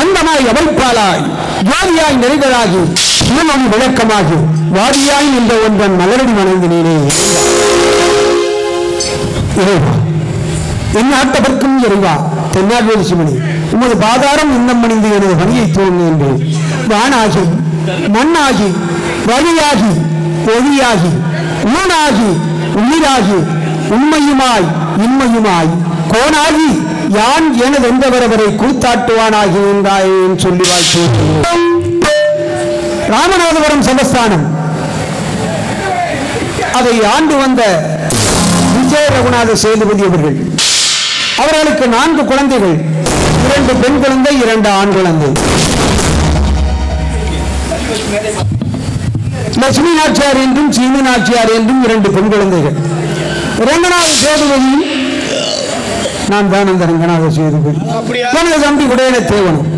அந்தமாய் அவைப்பாளாய் ஜோதியாய் நெறிகளாகி சிவமணி விளக்கமாகி வாதியாய் நின்ற ஒன்றன் மலரடி வணங்கினேனே இறைவா எந்நாட்டவர்க்கும் இறைவா தென்னாடுவேலி சிவனே உமது பாதாரம் இன்னம் மணிந்து எனது பணியை தோன்று என்று வானாகி மண்ணாகி வழியாகி ஒளியாகி ஊனாகி உயிராகி உண்மையுமாய் இன்மையுமாய் கோனாகி யான் எனது எந்தவரவரை கூத்தாட்டுவானாகி என்றாயேன் சொல்லி வாழ்த்து ராமநாதபுரம் சமஸ்தானம் அதை ஆண்டு வந்த விஜய ரகுநாத சேதுபதி அவர்கள் அவர்களுக்கு 4 குழந்தைகள், 2 பெண் குழந்தை, 2 ஆண் குழந்தை. லட்சுமி நாச்சியார் என்றும் சீனி நாச்சியார் என்றும் 2 பெண் குழந்தைகள். ரங்கநாத சேதுபதி நான் தான் அந்த ரங்கநாத சேதுபதி. எனது தம்பி உடையன தேவனும்.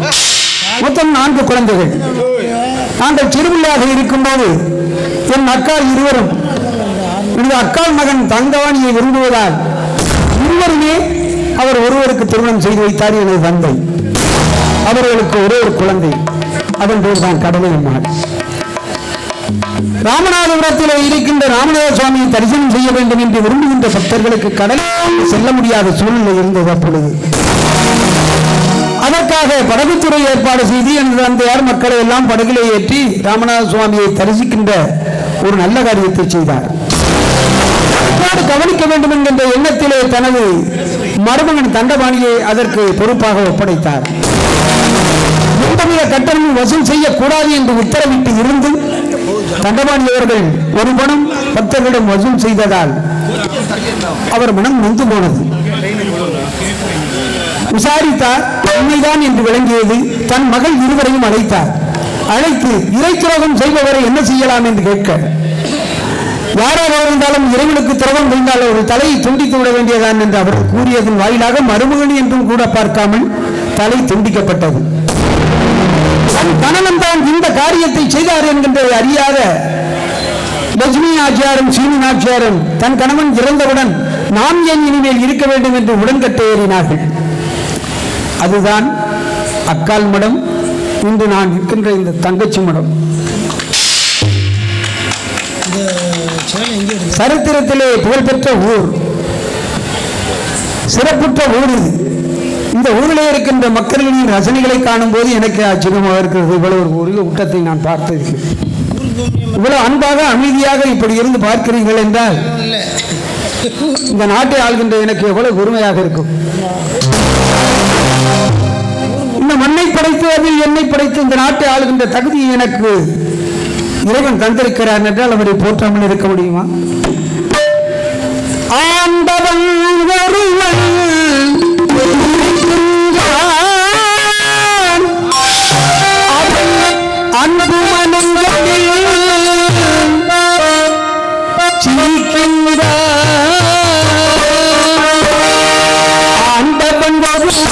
மொத்தம் 4 குழந்தைகள். நாங்கள் சிறுபிள்ளையாக இருக்கும்போது என் அக்கால் இருவரும் எனது அக்கால் மகன் தங்கவாணியை விரும்புவதால் இருவருமே அவர் ஒருவருக்கு திருமணம் செய்து வைத்தார் எனது தந்தை. அவர்களுக்கு ஒரே ஒரு குழந்தை, அதன் பேர் தான் கடலை அம்மாள். ராமநாதபுரத்தில் இருக்கின்ற ராமநாத சுவாமியை தரிசனம் செய்ய வேண்டும் என்று விரும்புகின்ற பக்தர்களுக்கு கடலில் செல்ல முடியாத சூழ்நிலை இருந்தது. அப்பொழுது அதற்காக படகுத்துறை ஏற்பாடு செய்து எனது தந்தையார் மக்களை எல்லாம் படகிலே ஏற்றி ராமநாத சுவாமியை தரிசிக்கின்ற ஒரு நல்ல காரியத்தை செய்தார். கவனிக்க வேண்டும் என்கின்ற எண்ணத்திலே தனது மருமகன் தண்டபாணியை அதற்கு பொறுப்பாக ஒப்படைத்தார். எந்தவித கட்டணமும் வசூல் செய்யக்கூடாது என்று உத்தரவிட்டு இருந்து தண்டபாணி அவர்கள் ஒரு பணம் பக்தர்களிடம் வசூல் செய்ததால் அவர் மனம் நொந்து போனது. விசாரித்தார், உண்மைதான் என்று விளங்கியது. தன் மகள் இருவரையும் அழைத்தார். அழைத்து இறை துரோகம் செய்பவரை என்ன செய்யலாம் என்று கேட்க யாராக இருந்தாலும் இறைவனுக்கு திரவம் விழுந்தால் ஒரு தலையை துண்டித்து விட வேண்டியதான் என்று அவர் கூறியதன் வாயிலாக மருமகன் என்றும் கூட பார்க்காமல் தலை துண்டிக்கப்பட்டது. தன் கணவன் தான் இந்த காரியத்தை செய்தார் என்கின்றதை அறியாத லட்சுமி நாச்சியாரும் சீனி நாச்சியாரும் தன் கணவன் இறந்தவுடன் நாம் ஏன் இனிமேல் இருக்க வேண்டும் என்று உடன்கட்டை ஏறினார்கள். அதுதான் அக்கால் மடம், இன்று நான் இருக்கின்ற இந்த தங்கச்சி மடம். சரித்திரத்திலே புகழ்பெற்ற ஊர், சிறப்புற்ற ஊர் இது. இந்த ஊரிலே இருக்கின்ற மக்களின் ரசனைகளை காணும் போது எனக்கு ஆச்சரியமாக இருக்கிறது. இவ்வளவு ஒரு ஊரில் ஊட்டத்தை நான் பார்த்தது. இவ்வளவு அன்பாக அமைதியாக இப்படி இருந்து பார்க்கிறீர்கள் என்றால் இந்த நாட்டை ஆள்கின்ற எனக்கு எவ்வளவு பெருமையாக இருக்கும். இந்த மண்ணை படைத்து அதில் என்னை படைத்து இந்த நாட்டை ஆளுகின்ற தகுதி எனக்கு இறைவன் தந்திருக்கிறார் என்றால் அவரை போற்றாமல் இருக்க முடியுமா? ஆண்டவன் ஒருவன் அன்பு மனங்களில் சிரிக்கின்றார். ஆண்டவன் ஒருவன்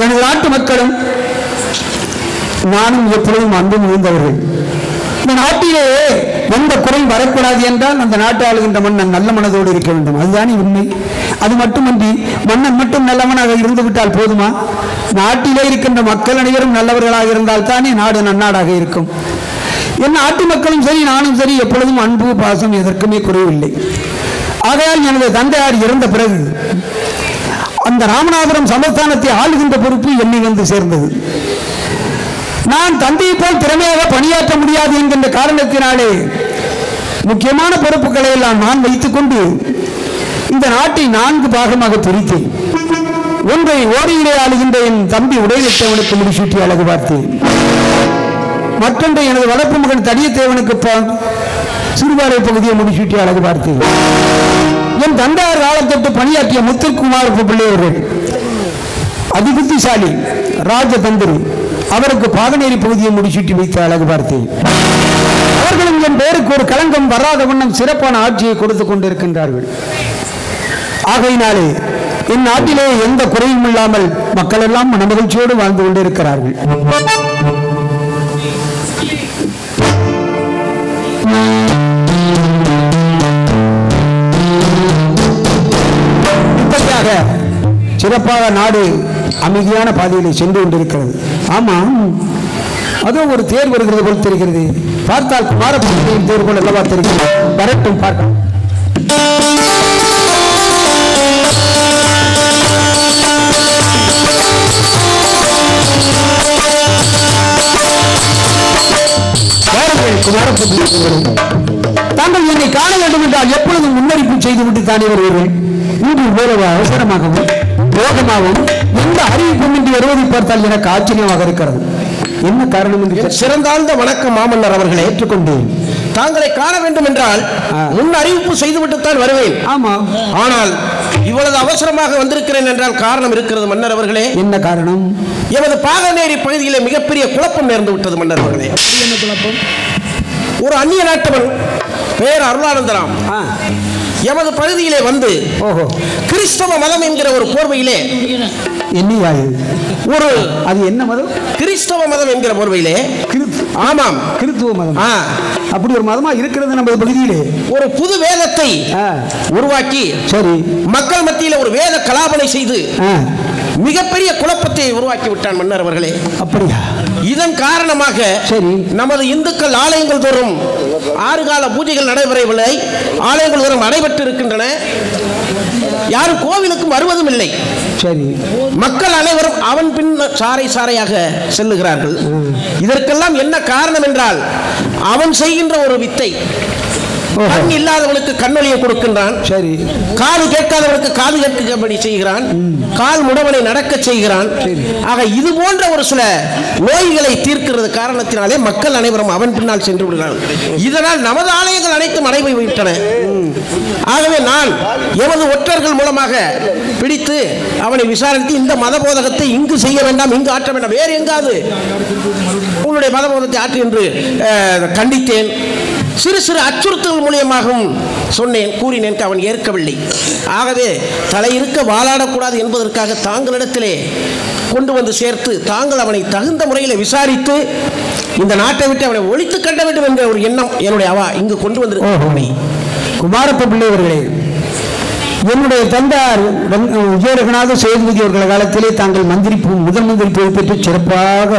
எனது நாட்டு மக்களும் நானும் எப்பொழுதும் அன்பு மிகுந்தவர்கள். இந்த நாட்டிலே எந்த குறை வரக்கூடாது என்றால் அந்த நாட்டை ஆளுகின்ற மன்னன் நல்ல மனதோடு இருக்க வேண்டும். அதுதானே உண்மை. அது மட்டுமன்றி மன்னன் மட்டும் நல்லவனாக இருந்து விட்டால் போதுமா? நாட்டிலே இருக்கின்ற மக்கள் அனைவரும் நல்லவர்களாக இருந்தால் தானே நாடு நன்னாடாக இருக்கும். என் நாட்டு மக்களும் சரி நானும் சரி எப்பொழுதும் அன்பு பாசம் எதற்குமே குறைவில்லை. ஆகையால் எனது தந்தையார் இறந்த பிறகு அந்த ராமநாதபுரம் சமஸ்தானத்தை ஆளுகின்ற பொறுப்பு என்னை வந்து சேர்ந்தது. நான் தந்தையை போல் திறமையாக பணியாற்ற முடியாது என்கின்ற காரணத்தினாலே முக்கியமான பொறுப்புகளை எல்லாம் நான் வைத்துக் கொண்டு இந்த நாட்டை 4 பாகமாக பிரித்தேன். ஒன்றை ஓரியிலே ஆளுகின்ற என் தம்பி உடையத்தேவனுக்கு முடிசூட்டி அழகு பார்த்தேன். மற்றொன்றை எனது வளர்ப்பு மகன் தடியத்தேவனுக்கு சிறுபாறை பகுதியை முடிசூட்டி அழகு பார்த்தேன். என் தந்தையார் காலத்தொட்டு பணியாற்றிய முத்துக்குமார் பிள்ளை அவர்கள் அதிபுத்திசாலி ராஜதந்திரி. அவருக்கு பாகநேரி பகுதியை முடிச்சுட்டு வைத்து அழகு பார்த்தேன். அவர்களும் என் பேருக்கு ஒரு களங்கம் வராத வண்ணம் சிறப்பான ஆட்சியை கொடுத்து கொண்டிருக்கின்றார்கள். ஆகையினாலே என் நாட்டிலே எந்த குறையும் இல்லாமல் மக்கள் எல்லாம் மனமகிழ்ச்சியோடு வாழ்ந்து கொண்டிருக்கிறார்கள். இப்படியாக சிறப்பாக நாடு அமைதியான பாதையிலே சென்று கொண்டிருக்கிறது. ஆமாம், அதோ ஒரு தேர் வருகிறது போல் தெரிகிறது. பார்த்தால் குமாரபுரத்தையும் தேர் போல் அல்லவா தெரிகிறது. வரட்டும் பார்க்கலாம். தாங்கள் என்னை காண வேண்டும் என்றால் எப்பொழுதும் முன்னறிப்பு செய்துவிட்டு தானே வருவீர்கள். இன்று வேறு அவசரமாகவும் யோகமாகவும் எந்த அறிவிப்பும் இன்றி வருவதை பார்த்தால் எனக்கு ஆச்சரியமாக இருக்கிறது. என்ன காரணம் என்று சிறந்தாழ்ந்த வணக்கம் மாமன்னர் அவர்களை ஏற்றுக்கொண்டேன். தாங்களை காண வேண்டும் என்றால் முன் அறிவிப்பு செய்துவிட்டுத்தான் வருவேன். ஆமா, ஆனால் இவ்வளவு அவசரமாக வந்திருக்கிறேன் என்றால் காரணம் இருக்கிறது மன்னர் அவர்களே. என்ன காரணம்? எமது பாகநேரி பகுதியிலே மிகப்பெரிய குழப்பம் நேர்ந்து விட்டது மன்னர் அவர்களே. என்ன குழப்பம்? ஒரு அந்நிய நாட்டவன் பெயர் அருளானந்தராம் எமது பகுதியிலே வந்து கிறிஸ்தவ மதம் என்கிற ஒரு போர்வையிலே ஒரு அது என்ன மதம்? கிறிஸ்தவ மதம் என்கிற போர்வையிலே. ஆமாம், கிறிஸ்துவ மதம். அப்படி ஒரு மதமா இருக்கிறது நம்ம பகுதியிலே. ஒரு புது வேதத்தை உருவாக்கி சரி மக்கள் மத்தியில ஒரு வேத கலாபனை செய்து மிகப்பெரிய குழப்பத்தை உருவாக்கி விட்டான் மன்னர் அவர்களே. அப்படியா? இதன் காரணமாக சரி நமது இந்துக்கள் ஆலயங்கள் தோறும் 6 கால பூஜைகள் நடைபெறவில்லை. ஆலயங்கள் தோறும் நடைபெற்று இருக்கின்றன. யாரும் கோவிலுக்கும் வருவதும் இல்லை. சரி, மக்கள் அனைவரும் அவன் பின் சாறை சாறையாக செல்லுகிறார்கள். இதற்கெல்லாம் என்ன காரணம் என்றால் அவன் செய்கின்ற ஒரு வித்தை. கண் இல்லாதவனுக்கு கண்ணொலியை கொடுக்கின்றான். சரி, காது கேட்காதவனுக்கு காது கேட்கும்படி செய்கிறான். கால் முடவனை நடக்க செய்கிறான். ஆக இது போன்ற ஒரு சில நோய்களை தீர்க்கிறது காரணத்தினாலே மக்கள் அனைவரும் அவன் பின்னால் சென்று விடுகிறார்கள். இதனால் நமது ஆலயங்கள் அனைத்தும் அடைபோய் விட்டன. ஆகவே நான் எமது ஒற்றர்கள் மூலமாக பிடித்து அவனை விசாரித்து இந்த மத போதகத்தை இங்கு செய்ய வேண்டாம், இங்கு ஆற்ற வேண்டாம், வேறு எங்காவது உங்களுடைய மத போதகத்தை ஆற்று என்று கண்டித்தேன். சிறு சிறு அச்சுறுத்தல் மூலியமாகவும் சொன்னேன், கூறினேன். அவன் ஏற்கவில்லை. ஆகவே தலையிருக்க வாழாடக்கூடாது என்பதற்காக தாங்களிடத்திலே கொண்டு வந்து சேர்த்து தாங்கள் அவனை தகுந்த முறையில் விசாரித்து இந்த நாட்டை விட்டு அவனை ஒழித்து கட்ட வேண்டும் என்ற ஒரு எண்ணம் என்னுடைய இங்கு கொண்டு வந்திருக்க. குமாரப்ப பிள்ளை அவர்களே, என்னுடைய தந்தார் விஜயரகநாத சேதுபதி அவர்கள் காலத்திலே தாங்கள் முதல் மந்திரி பொறுப்பேற்று சிறப்பாக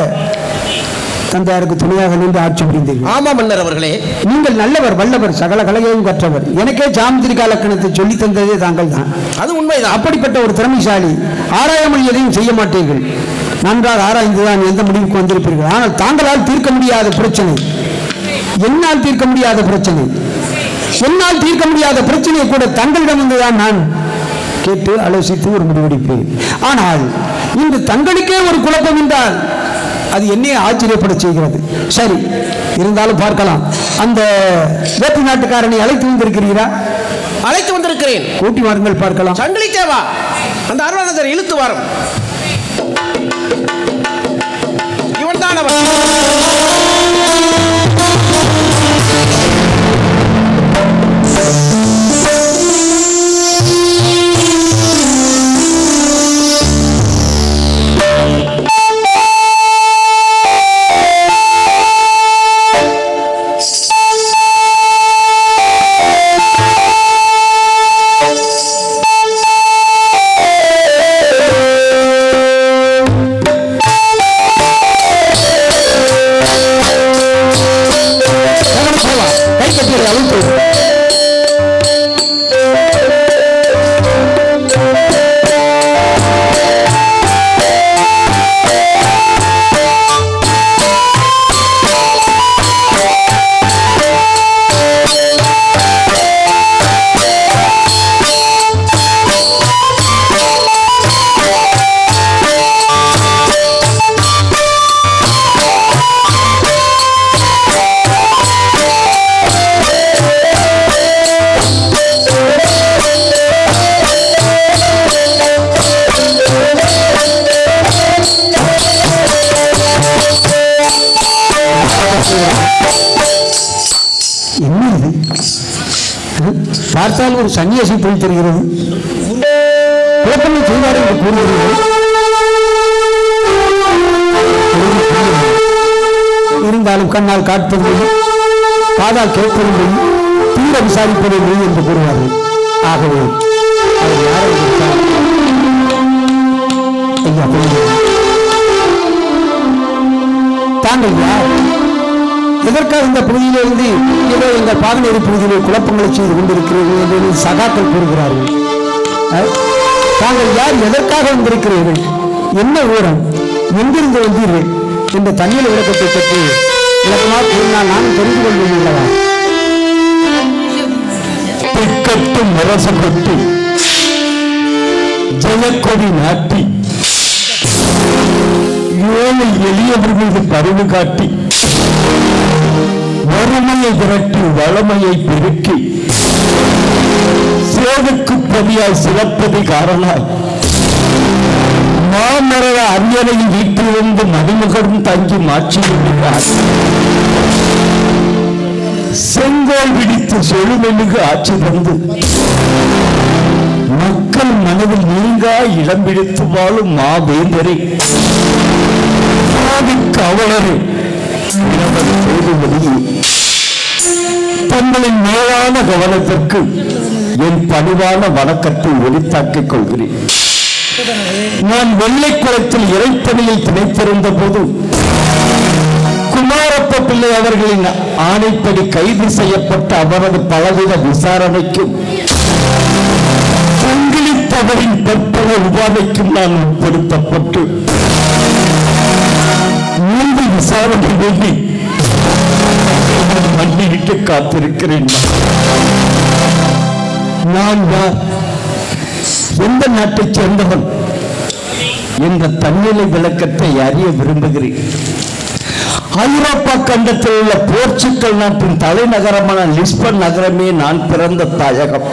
தந்தையாருக்கு துணையாக நின்று ஆட்சி புரிந்தீர்கள். ஆமா மன்னர் அவர்களே, நீங்கள் நல்லவர், வல்லவர், சகல கலையையும் கற்றவர். எனக்கே ஜாமந்திரிகா லக்கணத்தை சொல்லி தந்ததே தாங்கள் தான். அது உண்மைதான். அப்படிப்பட்ட ஒரு திறமைசாலி. ஆராயாமல் எதையும் செய்ய மாட்டீர்கள். நன்றாக ஆராய்ந்துதான் எந்த முடிவுக்கு வந்திருப்பீர்கள். ஆனால் தாங்களால் தீர்க்க முடியாத பிரச்சனை, என்னால் தீர்க்க முடியாத பிரச்சனை, என்னால் தீர்க்க முடியாத பிரச்சனையை கூட தங்களிடம் வந்துதான் நான் கேட்டு ஆலோசித்து ஒரு முடிவெடுப்பேன். ஆனால் இன்று தங்களுக்கே ஒரு குழப்பம் என்றால் அது என்னையே ஆச்சரியப்பட செய்கிறது. சரி, இருந்தாலும் பார்க்கலாம். அந்த வேற்று நாட்டுக்காரனை அழைத்து வந்திருக்கிறீரா? அழைத்து வந்திருக்கிறேன். கூட்டி வாருங்கள் பார்க்கலாம். சங்கிலி தேவா, அந்த அருணானந்தர் இழுத்து வரும். இவன் தான் அவன். என்ன இது பார்த்தால் ஒரு சன்னியாசி போய் தெரிகிறது. குழப்பங்களை செய்தார் என்று கூறுகிறீர்கள். இருந்தாலும் கண்ணால் காட்பதில்லை, காதால் கேட்பதில்லை, தீர விசாரிப்பதில்லை என்று கூறுவார்கள். ஆகவே அவர் யாரை தாங்கள் யார்? எதற்காக இந்த பகுதியிலிருந்து ஏதோ எங்கள் பாகநேரி பகுதியிலே குழப்பங்களை செய்து கொண்டிருக்கிறீர்கள் என்று சகாக்கள் கூறுகிறார்கள். தாங்கள் யார்? எதற்காக வந்திருக்கிறீர்கள்? என்ன ஊரம்? எங்கிருந்து வந்தீர்கள் என்ற தண்ணீர் விளக்கத்தை பற்றி விளக்கமாக கூறினால் நான் தெரிந்து கொள்வேன் அல்லவா? திக்கட்டும் முரசு கொட்டி ஜெயக்கொடி நாட்டி ஏழை எளியவர் மீது பரிவு காட்டி வறுமையை விரட்டி வளமையை பெருக்கி சேதுக்கு பதியாய் சிலப்பதி காரணாய் மாமரர அரியணையில் வீட்டிலிருந்து மதிமுகரும் தங்கி மாற்றியிருக்கிறார். செங்கோல் விடித்து செழுமெழுகு ஆட்சி தந்து மக்கள் மனதில் நீங்கா இடம் பிடித்து வாழும் மாவேந்தரை காவலரை தங்களின் மேலான கவனத்திற்கு என் பணிவான வணக்கத்தை ஒளித்தாக்கிக் கொள்கிறேன். நான் வெள்ளைக்குளத்தில் இறைப்பணியில் திணைத்திருந்த போது குமாரப்ப பிள்ளை அவர்களின் ஆணைப்படி கைது செய்யப்பட்ட அவரது பலவித விசாரணைக்கும் சங்கிலித்தவரின் பற்பல உபாதைக்கும் நான் உட்படுத்தப்பட்டு மூன்று விசாரணை வேண்டி மன்னிட்டு காத்திருக்கிறேன். நான் யார்? எந்த நாட்டைச் சேர்ந்தவன் என்ற தன்னிலை விளக்கத்தை அறிய விரும்புகிறேன். ஐரோப்பா கண்டத்தில் உள்ள போர்ச்சுகல் நாட்டின் தலைநகரமான லிஸ்பன் நகரமே நான் பிறந்த தாயகம்.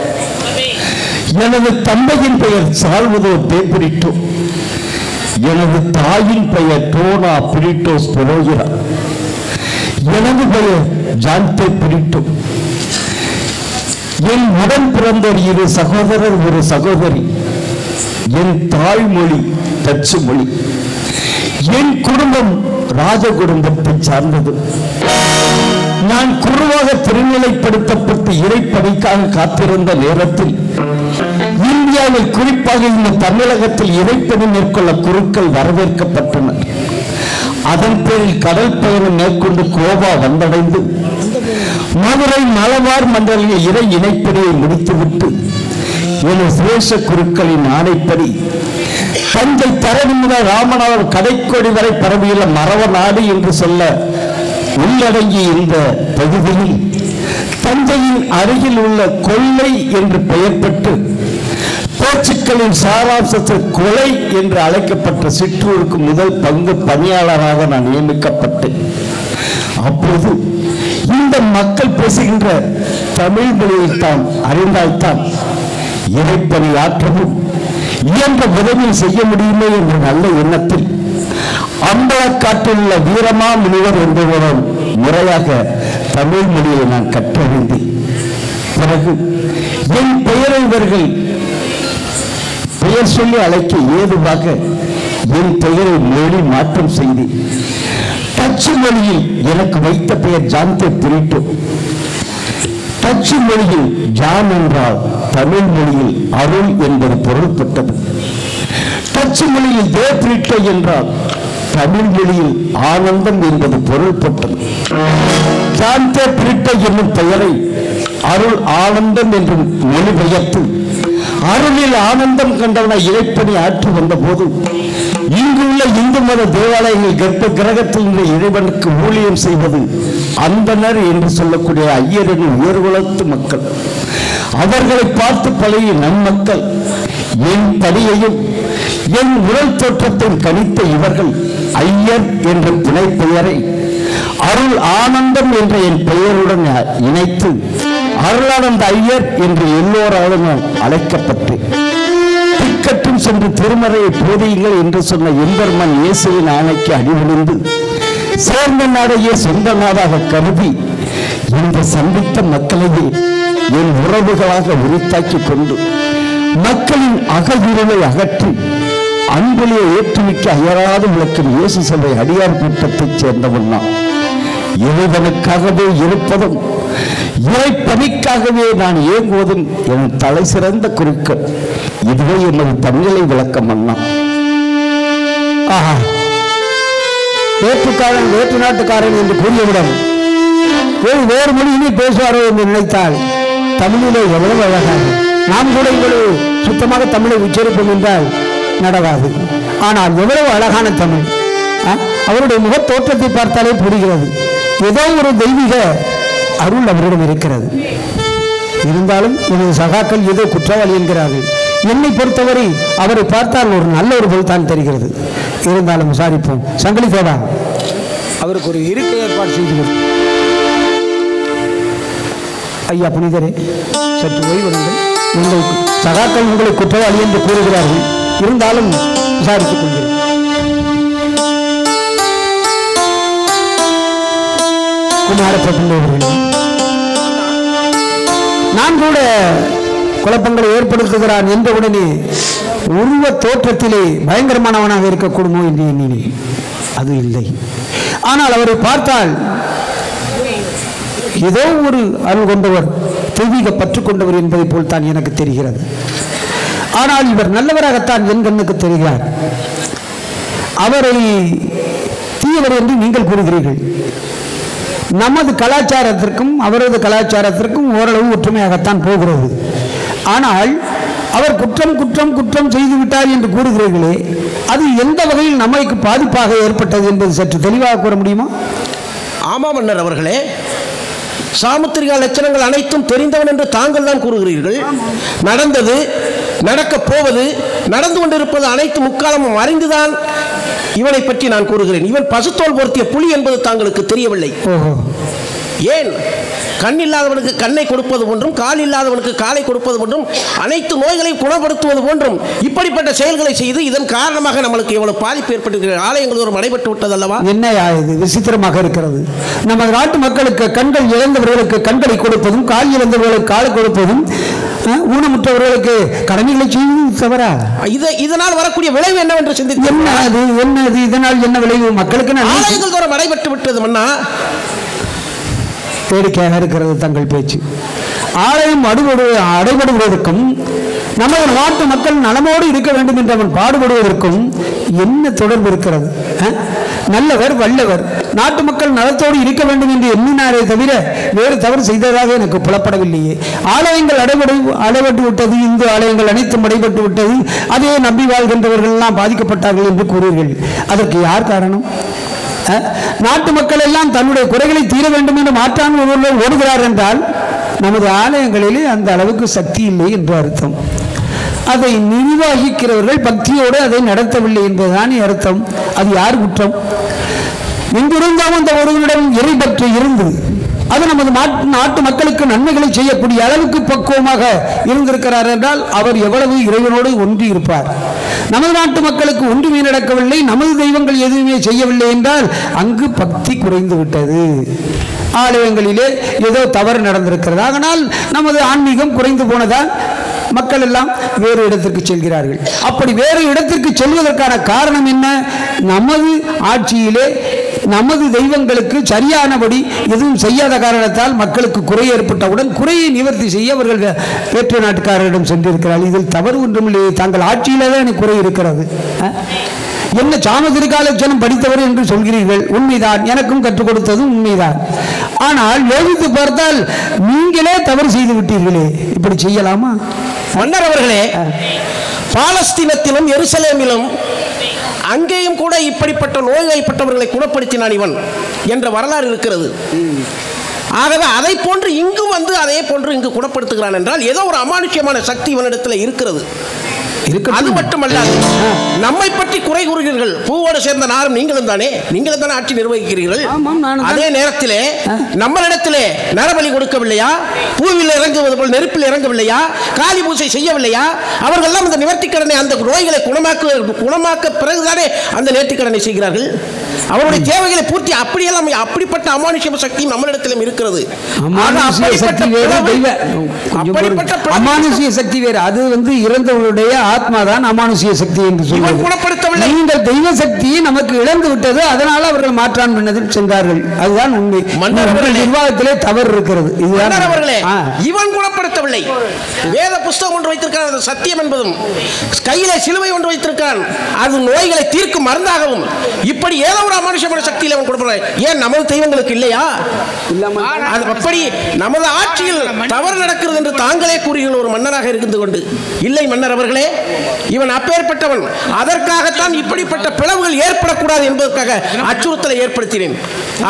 எனது தந்தையின் பெயர் சால்வதோர் தே பிரிட்டோ, எனது தாயின் பெயர் டோனா பிரிட்டோஸ் பெரோயிரா, எனது பெயர் ஜான்தே பிரிட்டோ. என் உடன் பிறந்த இரு சகோதரர் ஒரு சகோதரி. என் தாய்மொழி டச்சு மொழி. என் குடும்பம் ராஜ குடும்பத்தை சார்ந்தது. நான் குருவாக திருநிலைப்படுத்தப்பட்டு இறைப்பணிக்காக காத்திருந்த நேரத்தில் இந்தியாவில் குறிப்பாக இந்த தமிழகத்தில் இறைப்பணி மேற்கொள்ள குருக்கள் வரவேற்கப்பட்டனர். அதன் பேரில் கடல் பயணம் மேற்கொண்டு கோவா வந்தடைந்து மதுரை மலபார் மண்டலில் இறை இணைப்பணியை முடித்துவிட்டு என சிரேஷ குருக்களின் ஆணைப்படி தஞ்சை தரணி முதல் ராமநாதர் கடைக்கோடி வரை பரவியுள்ள மரவ நாடு என்று சொல்ல உள்ளடங்கிய இந்த பகுதியில் தஞ்சையின் அருகில் உள்ள கொள்ளை என்று பெயர் பெற்று போர்ச்சுகலின் சாராம்சத்தில் கொலை என்று அழைக்கப்பட்ட சிற்றூருக்கு முதல் பங்கு பணியாளராக நான் நியமிக்கப்பட்டேன். அப்போது இந்த மக்கள் பேசுகின்ற தமிழ் மொழியை தான் அறிந்தால்தான் இறைப்பணி ஆற்றவும் இயன்ற உதவியில் செய்ய முடியுமே என்ற நல்ல எண்ணத்தில் அம்பலக்காட்டில் உள்ள வீரமா முனிவர் என்பவரும் முறையாக தமிழ் மொழியை நான் கற்றறிந்தேன். பிறகு என் பெயரை இவர்கள் பெயர் சொல்லி அழைக்க ஏதுவாக என் பெயரை மொழி மாற்றம் செய்து டச்சு மொழியில் எனக்கு வைத்த பெயர் ஜான்தே பிரிட்டோ. டச்சு மொழியில் ஜான் என்றால் தமிழ் மொழியில் அருள் என்பது பொருள்பட்டது. டச்சு மொழியில் தே பிரிட்டோ என்றால் தமிழ் மொழியில் ஆனந்தம் என்பது பொருள்பட்டது. ஜான்தே பிரிட்டோ என்னும் பெயரை அருள் ஆனந்தம் என்று மொழிபெயர்த்து அருளில் ஆனந்தம் கண்டவன இறைப்பணி ஆற்றி வந்த போது இங்குள்ள இந்து மத தேவாலயங்கள் கர்ப்ப கிரகத்தில் உள்ள இறைவனுக்கு ஊழியம் செய்வது அந்தனர் என்று சொல்லக்கூடிய ஐயரின் உயர்குலத்து மக்கள். அவர்களை பார்த்து பழகிய நன்மக்கள் என் படியையும் என் உடல் தோற்றத்தையும் கணித்த இவர்கள் ஐயர் என்ற துணை பெயரை அருள் ஆனந்தம் என்ற என் பெயருடன் இணைத்து அருளானந்த ஐயர் என்று எல்லோராலும் அழைக்கப்பட்டேன். திக்கட்டும் சென்று திருமறையை போதியுங்கள் என்று சொன்ன எம்பெருமான் இயேசுவின் ஆணைக்கு அடிபணிந்து சேர்ந்த நாடையே சொந்த நாடாக கருதி இந்த சந்தித்த மக்களையே என் உறவுகளாக உரித்தாக்கி கொண்டு மக்களின் அகவிருளை அகற்றி அன்பிலே ஏற்றுமிக்க அயராது விளக்கும் இயேசு சபை அடியார் கூட்டத்தைச் சேர்ந்தவன் நான். இறைவனுக்காகவே இருப்பதும் இறைப்பணிக்காகவே நான் இயங்குவதும் என் தலை சிறந்த குருக்கள். இதுவே எனது தங்களை விளக்கம் அண்ணா. ஆஹா, வேற்றுக்காரன் வேற்று நாட்டுக்காரன் என்று கூறியவுடன் வேறு மொழியிலே பேசுவாரோ என்று நினைத்தால் தமிழிலே எவ்வளவு அழகாக நாம் கூட இவ்வளவு சுத்தமாக தமிழை உச்சரிப்போம் என்றால் நடவாது. ஆனால் எவ்வளவு அழகான தமிழ்! அவருடைய முக தோற்றத்தை பார்த்தாலே புரிகிறது. ஏதோ ஒரு தெய்வீக அருள் அவரிடம் இருக்கிறது. இருந்தாலும் எனது சகாக்கள் ஏதோ குற்றவாளி என்கிறார்கள். என்னை பொறுத்தவரை அவரை பார்த்தால் ஒரு நல்ல ஒரு பொருள் தான் தெரிகிறது. இருந்தாலும் விசாரிப்போம். சங்கிலி தேவா, அவருக்கு ஒரு இருக்கை ஏற்பாடு செய்து ஐயா புனிதரே, சற்று ஓய்வெடுங்கள். உங்களுக்கு சகாக்கள் உங்களை குற்றவாளி என்று கூறுகிறார்கள். இருந்தாலும் விசாரித்துக் கொள்கிறேன். குமாரப்பட்டவர்களே, நான் கூட குழப்பங்களை ஏற்படுத்துகிறான் என்றவுடனே உருவ தோற்றத்திலே பயங்கரமானவனாக இருக்கக்கூடுமோ என்று எண்ணினேன். அது இல்லை. ஆனால் அவரை பார்த்தால் ஏதோ ஒரு அருள் கொண்டவர், தெய்வீக பற்று கொண்டவர் என்பதை போல் தான் எனக்கு தெரிகிறது. ஆனால் இவர் நல்லவராகத்தான் என் கண்ணுக்கு தெரிகிறார். அவரை தீயவர் என்று நீங்கள் கூறுகிறீர்கள். நமது கலாச்சாரத்திற்கும் அவரது கலாச்சாரத்திற்கும் ஓரளவு ஒற்றுமையாகத்தான் போகிறது. ஆனால் அவர் குற்றம் குற்றம் குற்றம் செய்து விட்டார் என்று கூறுகிறீர்களே, அது எந்த வகையில் நமக்கு பாதிப்பாக ஏற்பட்டது என்பது சற்று தெளிவாக கூற முடியுமா? ஆமாம் மன்னர் அவர்களே, சாமுத்திரிகா லட்சணங்கள் அனைத்தும் தெரிந்தவன் என்று தாங்கள் தான் கூறுகிறீர்கள். நடந்தது, நடக்கப் போவது, நடந்து கொண்டிருப்பது அனைத்து முக்காலமும் அறிந்துதான் இவனை பற்றி நான் கூறுகிறேன். இவன் பசுத்தோல் பொருத்திய புலி என்பது தாங்களுக்கு தெரியவில்லை. ஏன்? கண் இல்லாதவனுக்கு கண்ணை கொடுப்பது போன்றும், கால் இல்லாதவனுக்கு காலை கொடுப்பது போன்றும், அனைத்து நோய்களையும் குணப்படுத்துவது போன்றும் இப்படிப்பட்ட செயல்களை செய்து இதன் காரணமாக நம்மளுக்கு எவ்வளவு பாதிப்பு ஏற்பட்டிருக்கிறது. ஆலயங்கள் ஒரு நடைபெற்று விட்டது அல்லவா? என்ன இது விசித்திரமாக இருக்கிறது. நமது நாட்டு மக்களுக்கு கண்கள் இழந்தவர்களுக்கு கண்களை கொடுப்பதும், கால் இழந்தவர்களுக்கு காலை கொடுப்பதும், ஊனமுற்றவர்களுக்கு கடமைகளை செய்வது தவறா? இதனால் வரக்கூடிய விளைவு என்னவென்று சிந்தித்து என்னது இதனால் என்ன விளைவு? மக்களுக்கு ஆலயங்கள் தோறும் நடைபெற்று விட்டது மன்னா. வேடிக்கையாக இருக்கிறது தங்கள் பேச்சு. ஆலயம் அடைபடுவதற்கும் நமது நாட்டு மக்கள் நலமோடு இருக்க வேண்டும் என்று அவன் பாடுபடுவதற்கும் என்ன தொடர்பு இருக்கிறது? நல்லவர் வல்லவர் நாட்டு மக்கள் நலத்தோடு இருக்க வேண்டும் என்று எண்ணினாரே தவிர வேறு தவறு செய்ததாக எனக்கு புலப்படவில்லையே. ஆலயங்கள் அடைபட்டு விட்டது, இந்து ஆலயங்கள் அனைத்தும் அடைபட்டு விட்டது, அதே நம்பி வாழ்கின்றவர்கள் எல்லாம் பாதிக்கப்பட்டார்கள் என்று கூறுவீர்கள். அதற்கு யார் காரணம்? நாட்டு மக்கள் எல்லாம் தன்னுடைய குறைகளை தீர வேண்டும் என்று மாற்றான் ஓடுகிறார் என்றால் நமது ஆலயங்களிலே அந்த அளவுக்கு சக்தி இல்லை என்று அர்த்தம். அதை நிர்வகிக்கிறவர்கள் பக்தியோடு அதை நடத்தவில்லை என்பதுதான் அர்த்தம். அது யார் குற்றம்? எங்கிருந்தாலும் அந்த ஒருவரிடம் இறை பற்று இருந்து அது நமது நாட்டு மக்களுக்கு நன்மைகளை செய்யக்கூடிய அளவுக்கு பக்குவமாக இருந்திருக்கிறார் என்றால் அவர் எவ்வளவு இறைவனோடு ஒன்றி இருப்பார். நமது நாட்டு மக்களுக்கு ஒன்றுமே நடக்கவில்லை, நமது தெய்வங்கள் எதுவுமே செய்யவில்லை என்றால் அங்கு பக்தி குறைந்து விட்டது. ஆலயங்களிலே ஏதோ தவறு நடந்திருக்கிறது, அதனால் நமது ஆன்மீகம் குறைந்து போனதால் மக்கள் எல்லாம் வேறு இடத்திற்கு செல்கிறார்கள். அப்படி வேறு இடத்திற்கு செல்வதற்கான காரணம் என்ன? நமது ஆட்சியிலே நமது தெய்வங்களுக்கு சரியானபடி எதுவும் செய்யாத காரணத்தால் மக்களுக்கு குறை ஏற்பட்டவுடன் குறையை நிவர்த்தி செய்ய அவர்கள் வேற்று நாட்டுக்காரரிடம் சென்றிருக்கிறார்கள். இதில் தவறு ஒன்றுமில்லை. தாங்கள் ஆட்சியிலே தான் எனக்கு குறை இருக்கிறது. என்ன சாமத்திரிகாலட்சணம் படித்தவர் என்று சொல்கிறீர்கள், உண்மைதான், எனக்கும் கற்றுக் கொடுத்ததும் உண்மைதான். ஆனால் யோசித்து பார்த்தால் நீங்களே தவறு செய்து விட்டீர்களே, இப்படி செய்யலாமா? மன்னர் அவர்களே, பாலஸ்தீனத்திலும் எருசலேமிலும் அங்கேயும் கூட இப்படிப்பட்ட நோய்வாய்ப்பட்டவர்களை குணப்படுத்தினான் இவன் என்ற வரலாறு இருக்கிறது. ஆகவே அதை போன்று இங்கும் வந்து அதே போன்று இங்கு குணப்படுத்துகிறான் என்றால் ஏதோ ஒரு அமானுஷ்யமான சக்தி இவனிடத்தில் இருக்கிறது. அது மட்டுமல்லாது நம்மை பற்றி குறை கூறுகிறீர்கள். பூவோடு சேர்ந்த நாரும் நீங்களும் தானே ஆட்சி நிர்வகிக்கிறீர்கள். அதே நேரத்திலே நம்மளிடத்திலே நரபலி கொடுக்கவில்லையா? பூவில் இறங்குவது போல் நெருப்பில் இறங்கவில்லையா? காளி பூஜை செய்யவில்லையா? அவர்கள் அந்த நிவர்த்தி கடனை, அந்த நோய்களை குணமாக்க பிறகுதானே அந்த நேர்த்தி கடனை செய்கிறார்கள். அவருடைய தேவைகளை பூர்த்தி அப்படியெல்லாம் அப்படிப்பட்ட அமானுஷ்ய சக்தி நம்மளிடத்திலும் இருக்கிறது. அமானுஷ்ய சக்தி வேறு. அது இறந்தவர்களுடைய ஆத்மாதான் அமானுஷ்ய சக்தி என்று சொல்லுங்கள். நீங்கள் தெய்வ சக்தியை நமக்கு இழந்து விட்டது, அதனால அவர்கள் மாற்றான் பண்ணதில் சென்றார்கள். அதுதான் உண்மை. நிர்வாகத்திலே தவறு இருக்கிறது. இவன் குணப்படுத்தவில்லை. வேத புஸ்தகம் ஒன்று வைத்திருக்கிறான், சத்தியம் என்பதும் கையிலே சிலுவை ஒன்று வைத்திருக்கிறான், அது நோய்களை தீர்க்கும் மருந்தாகவும். இப்படி ஏதோ ஒரு அமானுஷ்யமான சக்தியில் அவன் கொடுப்பான். ஏன் நமது தெய்வங்களுக்கு இல்லையா? அப்படி நமது ஆட்சியில் தவறு நடக்கிறது என்று தாங்களே கூறுகிற ஒரு மன்னராக இருந்து கொண்டு, இல்லை மன்னர் அவர்களே, இவன் அப்பேற்பட்டவன், அதற்காகத்தான் இப்படிப்பட்ட பிளவுகள் ஏற்படக்கூடாது என்பதற்காக அச்சுறுத்தலை ஏற்படுத்தினேன்.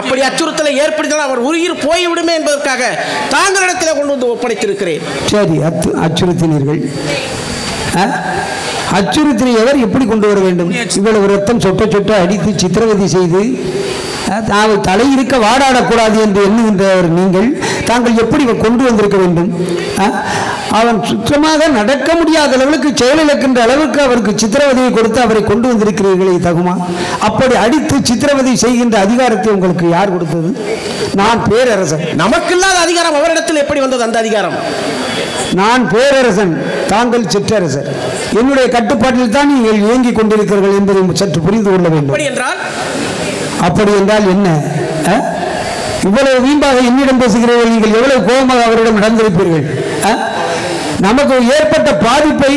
அப்படி அச்சுறுத்தலை ஏற்படுத்தினால் அவர் உயிர் போய்விடுமே என்பதற்காக தாங்களிடத்தில் கொண்டு வந்து ஒப்படைத்திருக்கிறேன். சரி, அச்சுறுத்தினீர்கள். அச்சுறுத்தியவர் எப்படி கொண்டு வர வேண்டும்? இவ்வளவு ரத்தம் சொட்ட சொட்ட அடித்து சித்திரவதை செய்து தலை இருக்க வாடாடக்கூடாது என்று எண்ணுகின்றவர் நீங்கள், தாங்கள் எப்படி கொண்டு வந்திருக்க வேண்டும்? அவன் சுத்தமாக நடக்க முடியாத அளவுக்கு செயலிழக்கின்ற அளவுக்கு அவருக்கு சித்திரவதையை கொடுத்து அவரை கொண்டு வந்திருக்கிறீர்களே, தகுமா? அப்படி அடித்து சித்திரவதை செய்கின்ற அதிகாரத்தை உங்களுக்கு யார் கொடுத்தது? நான் பேரரசன். நமக்கு இல்லாத அதிகாரம் அவரிடத்தில் எப்படி வந்தது? அந்த அதிகாரம் நான் பேரரசன், தாங்கள் சிற்றரசர். என்னுடைய கட்டுப்பாட்டில் தான் நீங்கள் இயங்கிக் கொண்டிருக்கிறீர்கள் என்பதை சற்று புரிந்து கொள்ள வேண்டும். அப்படி என்றால் என்ன? இவ்வளவு வீம்பாக என்னிடம் பேசுகிறீர்கள். நீங்கள் எவ்வளவு கோபமாக அவரிடம் நடந்திருப்பீர்கள். நமக்கு ஏற்பட்ட பாதிப்பை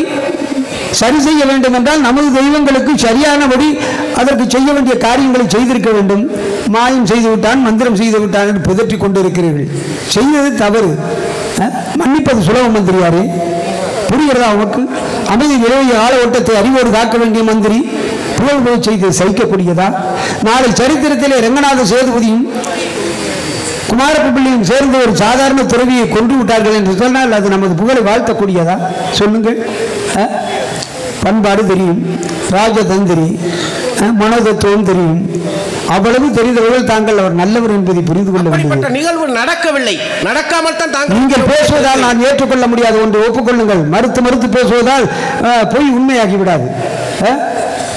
சரி செய்ய வேண்டும் என்றால் நமது தெய்வங்களுக்கு சரியானபடி அதற்கு செய்ய வேண்டிய காரியங்களை செய்திருக்க வேண்டும். மாயம் செய்து விட்டான், மந்திரம் செய்து விட்டான் என்று பிதற்றிக் கொண்டிருக்கிறீர்கள். செய்தது தவறு, மன்னிப்பது சுலபம். மந்திரியாரே, புரிகிறதா உனக்கு? அமைதி நிலவிய கால ஓட்டத்தை அறிவோடு காக்க வேண்டிய மந்திரி புகழ் செய்து சகிக்கக்கூடியதா? நாளை சரித்திரத்திலே ரங்கநாத சேதுபதியும் குமாரப்பிள்ளையும் சேர்ந்து ஒரு சாதாரண துறவியை கொன்று விட்டார்கள் என்று சொன்னால் அது நமது புகழை வாழ்த்தக்கூடியதா? சொல்லுங்கள். பண்பாடு தெரியும், ராஜதந்திரி, மனோதத்துவம் தெரியும். அவ்வளவு தெரிந்தவர்கள் தாங்கள் அவர் நல்லவர் என்பதை புரிந்து கொள்ள வேண்டும். நிகழ்வு நடக்கவில்லை, நடக்காமல் தான் நீங்கள் பேசுவதால் நான் ஏற்றுக்கொள்ள முடியாது ஒன்று ஒப்புக்கொள்ளுங்கள். மறுத்து பேசுவதால் பொய் உண்மையாகி விடாது.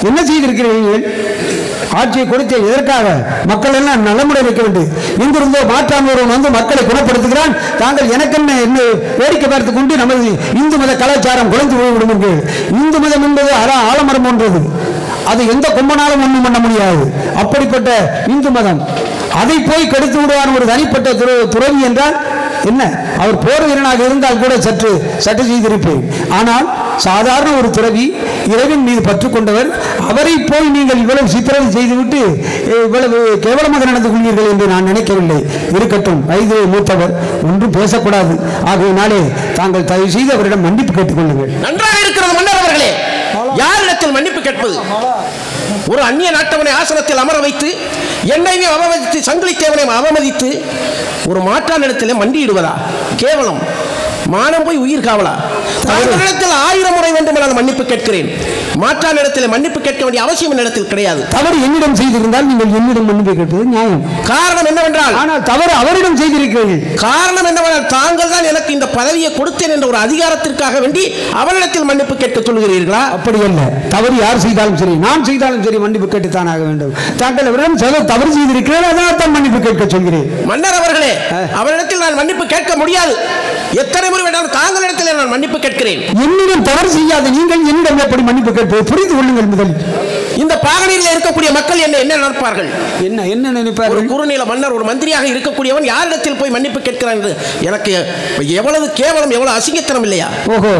என்ன செய்திருக்கிறீர்கள்? ஆட்சியை கொடுத்த எதற்காக? மக்கள் எல்லாம் நலமுறை வைக்க வேண்டும். எங்கிருந்தோ மாற்றான் ஒருவன் மக்களை குணப்படுத்துகிறான். தாங்கள் எனக்கென்ன என்ன வேடிக்கை பார்த்து கொண்டு நமது இந்து மத கலாச்சாரம் குறைந்து போய்விடும். இந்து மதம் என்பது ஆலமரம் போன்றது. அது எந்த கொம்பனாலும் ஒன்றும் பண்ண முடியாது. அப்படிப்பட்ட இந்து மதம் அதை போய் கெடுத்து விடுவான் ஒரு தனிப்பட்ட துறவி என்றால் என்ன? அவர் போர் வீரனாக இருந்தால் கூட சற்று செய்திருப்பேன். ஆனால் சாதாரண ஒரு துறவி, இறைவன் மீது பற்று கொண்டவர், அவரை போய் நீங்கள் இவ்வளவு சித்திரவதை செய்துவிட்டு இவ்வளவு கேவலமாக நடந்து கொள்வீர்கள் என்று நான் நினைக்கவில்லை. இருக்கட்டும், வயதிலே மூத்தவர், ஒன்றும் பேசக்கூடாது. ஆகையினாலே தாங்கள் தயவு செய்து அவரிடம் மன்னிப்பு கேட்டுக் கொள்ளுங்கள். நன்றாக இருக்கிறது மன்னர் அவர்களே. யாரிடத்தில் மன்னிப்பு கேட்பது? ஒரு அந்நிய நாட்டவனை ஆசனத்தில் அமர வைத்து, என்னையே அவமதித்து, சங்கிலித்தேவனை அவமதித்து ஒரு மாற்றான் இடத்திலே மண்டியிடுவதா? கேவலம். மானம் போய் உயிர் காவலா? தங்களிடத்தில் 1000 முறை வேண்டுமானால் மன்னிப்பு கேட்கிறேன். மாற்றான் இடத்தில் மன்னிப்பு கேட்க வேண்டிய அவசியம் இடத்தில் கிடையாது. தவறு என்னிடம் செய்திருந்தால் நீங்கள் என்னிடம் மன்னிப்பு கேட்பது நியாயம். காரணம் என்னவென்றால், ஆனால் தவறு அவரிடம் செய்திருக்கிறீர்கள். காரணம் என்னவென்றால், தாங்கள் தான் எனக்கு இந்த பதவியை கொடுத்தேன் என்ற ஒரு அதிகாரத்திற்காக வேண்டி அவரிடத்தில் மன்னிப்பு கேட்க சொல்கிறீர்களா? அப்படி அல்ல. தவறு யார் செய்தாலும் சரி, நான் செய்தாலும் சரி, மன்னிப்பு கேட்டுத்தான் ஆக வேண்டும். தாங்கள் அவரிடம் தவறு செய்திருக்கிறீர்கள், அதனால் தான் மன்னிப்பு கேட்க சொல்கிறேன். மன்னர் அவர்களே, அவரிடத்தில் நான் மன்னிப்பு கேட்க முடியாது. எத்தனை முறை வேண்டாம் தாங்களிடத்தில் நான் மன்னிப்பு கேட்கிறேன். என்னிடம் தவறு செய்யாத நீங்கள் என்னிடம் எப்படி மன்னிப்பு கேட்பது? புரிந்து கொள்ளுங்கள். முதல் இந்த பாகனில் இருக்கக்கூடிய மக்கள் என்ன நினைப்பார்கள்? என்ன நினைப்பார்கள்? ஒரு குறுநில மன்னர், ஒரு மந்திரியாக இருக்கக்கூடியவன் யாரிடத்தில் போய் மன்னிப்பு கேட்கிறான் என்று எனக்கு எவ்வளவு கேவலம், எவ்வளவு அசிங்கத்தனம் இல்லையா? ஓஹோ,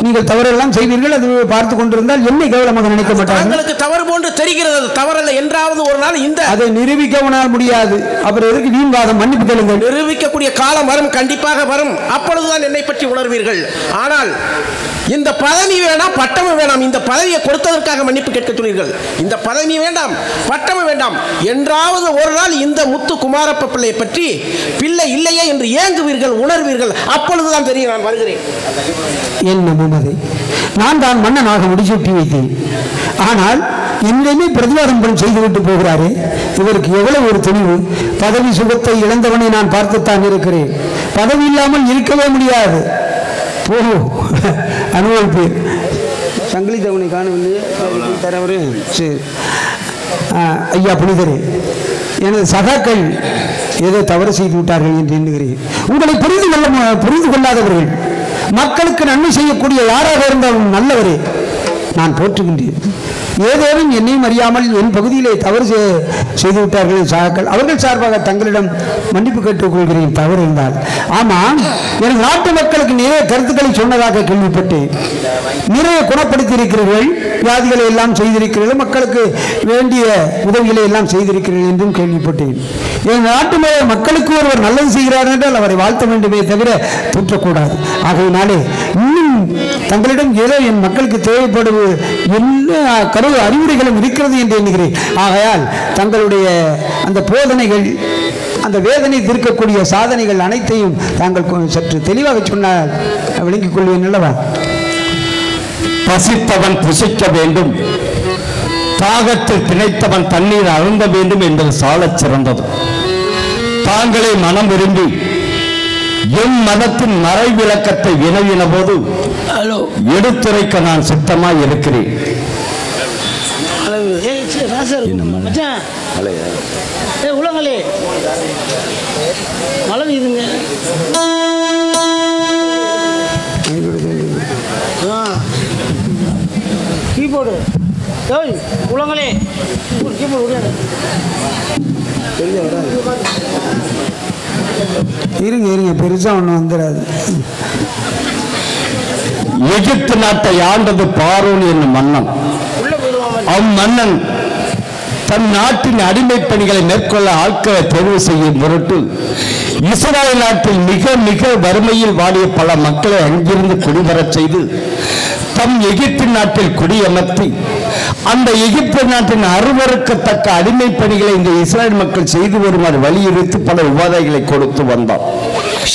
நீங்கள் தவறெல்லாம் செய்வீர்கள், அது பார்த்து கொண்டிருந்தால் என்னை கேவலமாக நினைக்க மாட்டார்கள். உங்களுக்கு தவறு போன்று தெரிகிறது, தவறல்ல. என்றாவது ஒரு நாள் இந்த அதை நிரூபிக்கவனால் முடியாது. அப்புறம் எதுக்கு வீண் வாதம்? மன்னிப்பு கேளுங்கள். நிரூபிக்கக்கூடிய காலம் வரும், கண்டிப்பாக வரும். அப்பொழுதுதான் என்னை பற்றி உணர்வீர்கள். ஆனால் இந்த பதவி வேணாம், பட்டமும் வேணாம், இந்த பதவியை கொடுத்ததற்காக மன்னிப்பு கேட்க சொன்னீர்கள். இந்த பதவி வேண்டாம், பட்டமும் வேண்டாம், என்றாவது ஒரு நாள் இந்த முத்து குமாரப்ப பிள்ளை பற்றி பிள்ளை இல்லையே என்று ஏங்குவீர்கள், உணர்வீர்கள். அப்பொழுதுதான் தெரியும் நான் வருகிறேன். என்ன முன்னதே, நான் தான் மன்னனாக முடிசூட்டி வைத்தேன். ஆனால் என்னையுமே பிரதிவாதம் செய்துவிட்டு போகிறாரே, இவருக்கு எவ்வளவு ஒரு துணிவு! பதவி சுகத்தை இழந்தவனை நான் பார்த்துத்தான் இருக்கிறேன். பதவி இல்லாமல் இருக்கவே முடியாது. ஓஹோ, அனுபவிப்பேன். சங்கிலி தவணை காணவில்லையே தரவரு. சரி ஐயா புனிதரே, எனது சகாக்கள் ஏதோ தவறு செய்து விட்டார்கள் என்று எண்ணுகிறேன். உங்களை புரிந்து கொள்ளாதவர்கள், மக்களுக்கு நன்மை செய்யக்கூடிய யாராக இருந்தாலும் நல்லவரே நான் போற்றுகின்றேன். ஏதேனும் என்னையும் அறியாமல் என் பகுதியிலே தவறு செய்து விட்டார்கள் சகாக்கள், அவர்கள் சார்பாக தங்களிடம் மன்னிப்பு கேட்டுக்கொள்கிறேன் தவறு இருந்தால். ஆமாம், எனது நாட்டு மக்களுக்கு நிறைய கருத்துக்களை சொன்னதாக கேள்விப்பட்டேன். நிறைய குணப்படுத்தி இருக்கிறீர்கள், வியாதிகளை எல்லாம் செய்திருக்கிறீர்கள், மக்களுக்கு வேண்டிய உதவிகளை எல்லாம் செய்திருக்கிறீர்கள் என்றும் கேள்விப்பட்டேன். என் நாட்டு மக்களுக்கு ஒருவர் நல்லது செய்கிறார் என்றால் அவரை வாழ்த்த வேண்டுமே தவிர தூற்றக்கூடாது. ஆகையினாலே இன்னும் தங்களிடம் ஏதோ என் மக்களுக்கு தேவைப்படுவது என்ன அறிவுரைகளும் இருக்கிறது என்று எண்ணுகிறேன். ஆகையால் தங்களுடைய அந்த போதனைகள், அந்த வேதனை தீர்க்கக்கூடிய சாதனைகள் அனைத்தையும் தாங்கள் சற்று தெளிவாக சொன்னால் விளங்கிக் கொள்வேன் அல்லவா? பசித்தவன் புசிக்க வேண்டும், தாகத்தில் திணைத்தவன் தண்ணீர் அருந்த வேண்டும் என்பது சாலச் சிறந்தது. தாங்களே மனம் விரும்பி என் மதத்தின் மறை விளக்கத்தை வினவின போது எடுத்துரைக்க நான் சித்தமாய் இருக்கிறேன். உலகளே மழை இதுங்க. கீபோர்டு உலகளே கீபோர்டு இருங்க பெருசா ஒண்ணு வந்துடாது. எகிப்து நாட்டை ஆண்டது பார்வோன் என்னும் மன்னன். அம்மன்னன் தன் நாட்டின் அடிமை பணிகளை மேற்கொள்ள ஆட்களை தேர்வு செய்யும் பொருட்டு இஸ்ரேல் நாட்டில் மிக மிக வறுமையில் வாடிய பல மக்களை அங்கிருந்து குடிவரச் செய்து தம் எகிப்து நாட்டில் குடியமர்த்தி அந்த எகிப்து நாட்டின் அருவருக்கத்தக்க அடிமை பணிகளை இந்த இஸ்ரேல் மக்கள் செய்து வருமாறு வலியுறுத்தி பல உபாதைகளை கொடுத்து வந்தார்.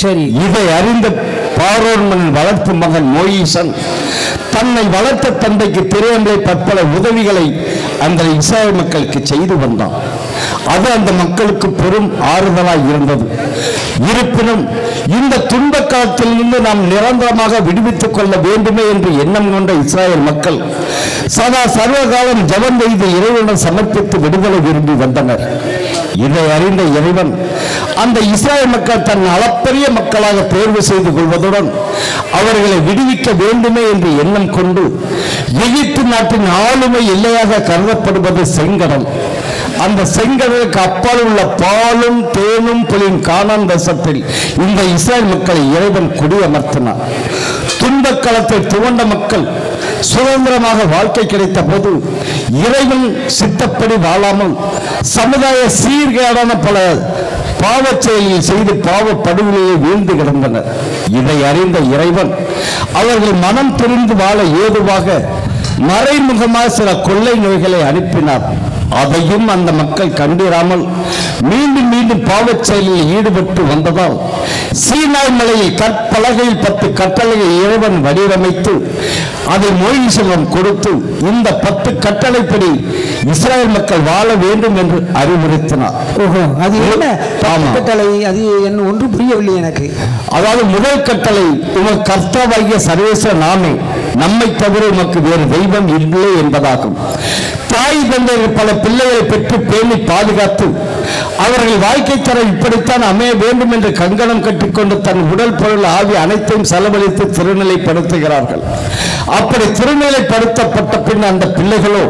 சரி, இதை அறிந்த பார்வோன் மன்னன் வளர்ப்பு மகன் மோயிசன் தன்னை வளர்த்த தந்தைக்கு திருவன்றை பற்பல உதவிகளை அந்த இஸ்ரேல் மக்களுக்கு செய்து வந்தான். அது அந்த மக்களுக்கு பெரும் ஆறுதலாய் இருந்தது. இருப்பினும் இந்த துன்ப காலத்திலிருந்து நாம் நிரந்தரமாக விடுவித்துக் கொள்ள வேண்டுமே என்று எண்ணம் கொண்ட இஸ்ரேல் மக்கள் சதா சர்வகாலம் ஜெபம் செய்து இறைவனை சமர்ப்பித்து விடுதலை விரும்பி வந்தனர். இதை அறிந்த இறைவன் அந்த இஸ்ரேல் மக்கள் தன் அளப்பரிய மக்களாக தேர்வு செய்து கொள்வதுடன் அவர்களை விடுவிக்க வேண்டுமே என்று எண்ணம் கொண்டு எகிப்து நாட்டின் ஆளுமை எல்லையாக கருதப்படுவது செங்கடல். அந்த செங்கடலுக்கு அப்பால் உள்ள பாலும் தேனும் புலியும் கானான் தேசத்தில் இந்த இஸ்ரேல் மக்களை இறைவன் குடியமர்த்தினார். துன்ப காலத்தில் துவண்ட மக்கள் சுதந்திரமாக வாழ்க்கை கிடைத்த போது இறைவன் சித்தப்படி வாழாமல் சமுதாய சீர்கேடான பல பாவச் செயலில் செய்து பாவ படுகொலையை வீழ்ந்து கிடந்தனர். இதை அறிந்த இறைவன் அவர்கள் மனம் புரிந்து வாழ ஏதுவாக மறைமுகமாக சில கொள்ளை நோய்களை அனுப்பினார். அதையும் அந்த மக்கள் கண்டிராமல் மீண்டும் மீண்டும் பாவச் செயலில் ஈடுபட்டு வந்ததால் சீனாய் மலையில் கற்பலகையில் 10 கட்டளையை இறைவன் வடிவமைத்து அதை மோயிசனிடம் கொடுத்து இந்த 10 கட்டளைப்படி இஸ்ரேல் மக்கள் வாழ வேண்டும் என்று அறிவுறுத்தினார். அது என்ன கட்டளை? அது என்ன ஒன்று புரியவில்லை எனக்கு. அதாவது முதல் கட்டளை, உங்கள் கர்த்தாவாகிய சர்வேஸ்வர நாமே, நம்மை தவிர உமக்கு வேறு தெய்வம் இல்லை என்பதாகும். தாய் தந்தைகள் பல பிள்ளைகளை பெற்று பேணி பாதுகாத்து அவர்கள் வாழ்க்கை தர இப்படித்தான் அமைய வேண்டும் என்று கங்கணம் கட்டிக்கொண்டு தன் உடல் பொருள் ஆவி அனைத்தையும் செலவழித்து திருநிலைப்படுத்துகிறார்கள். அப்படி திருநிலைப்படுத்தப்பட்ட பின் அந்த பிள்ளைகளோ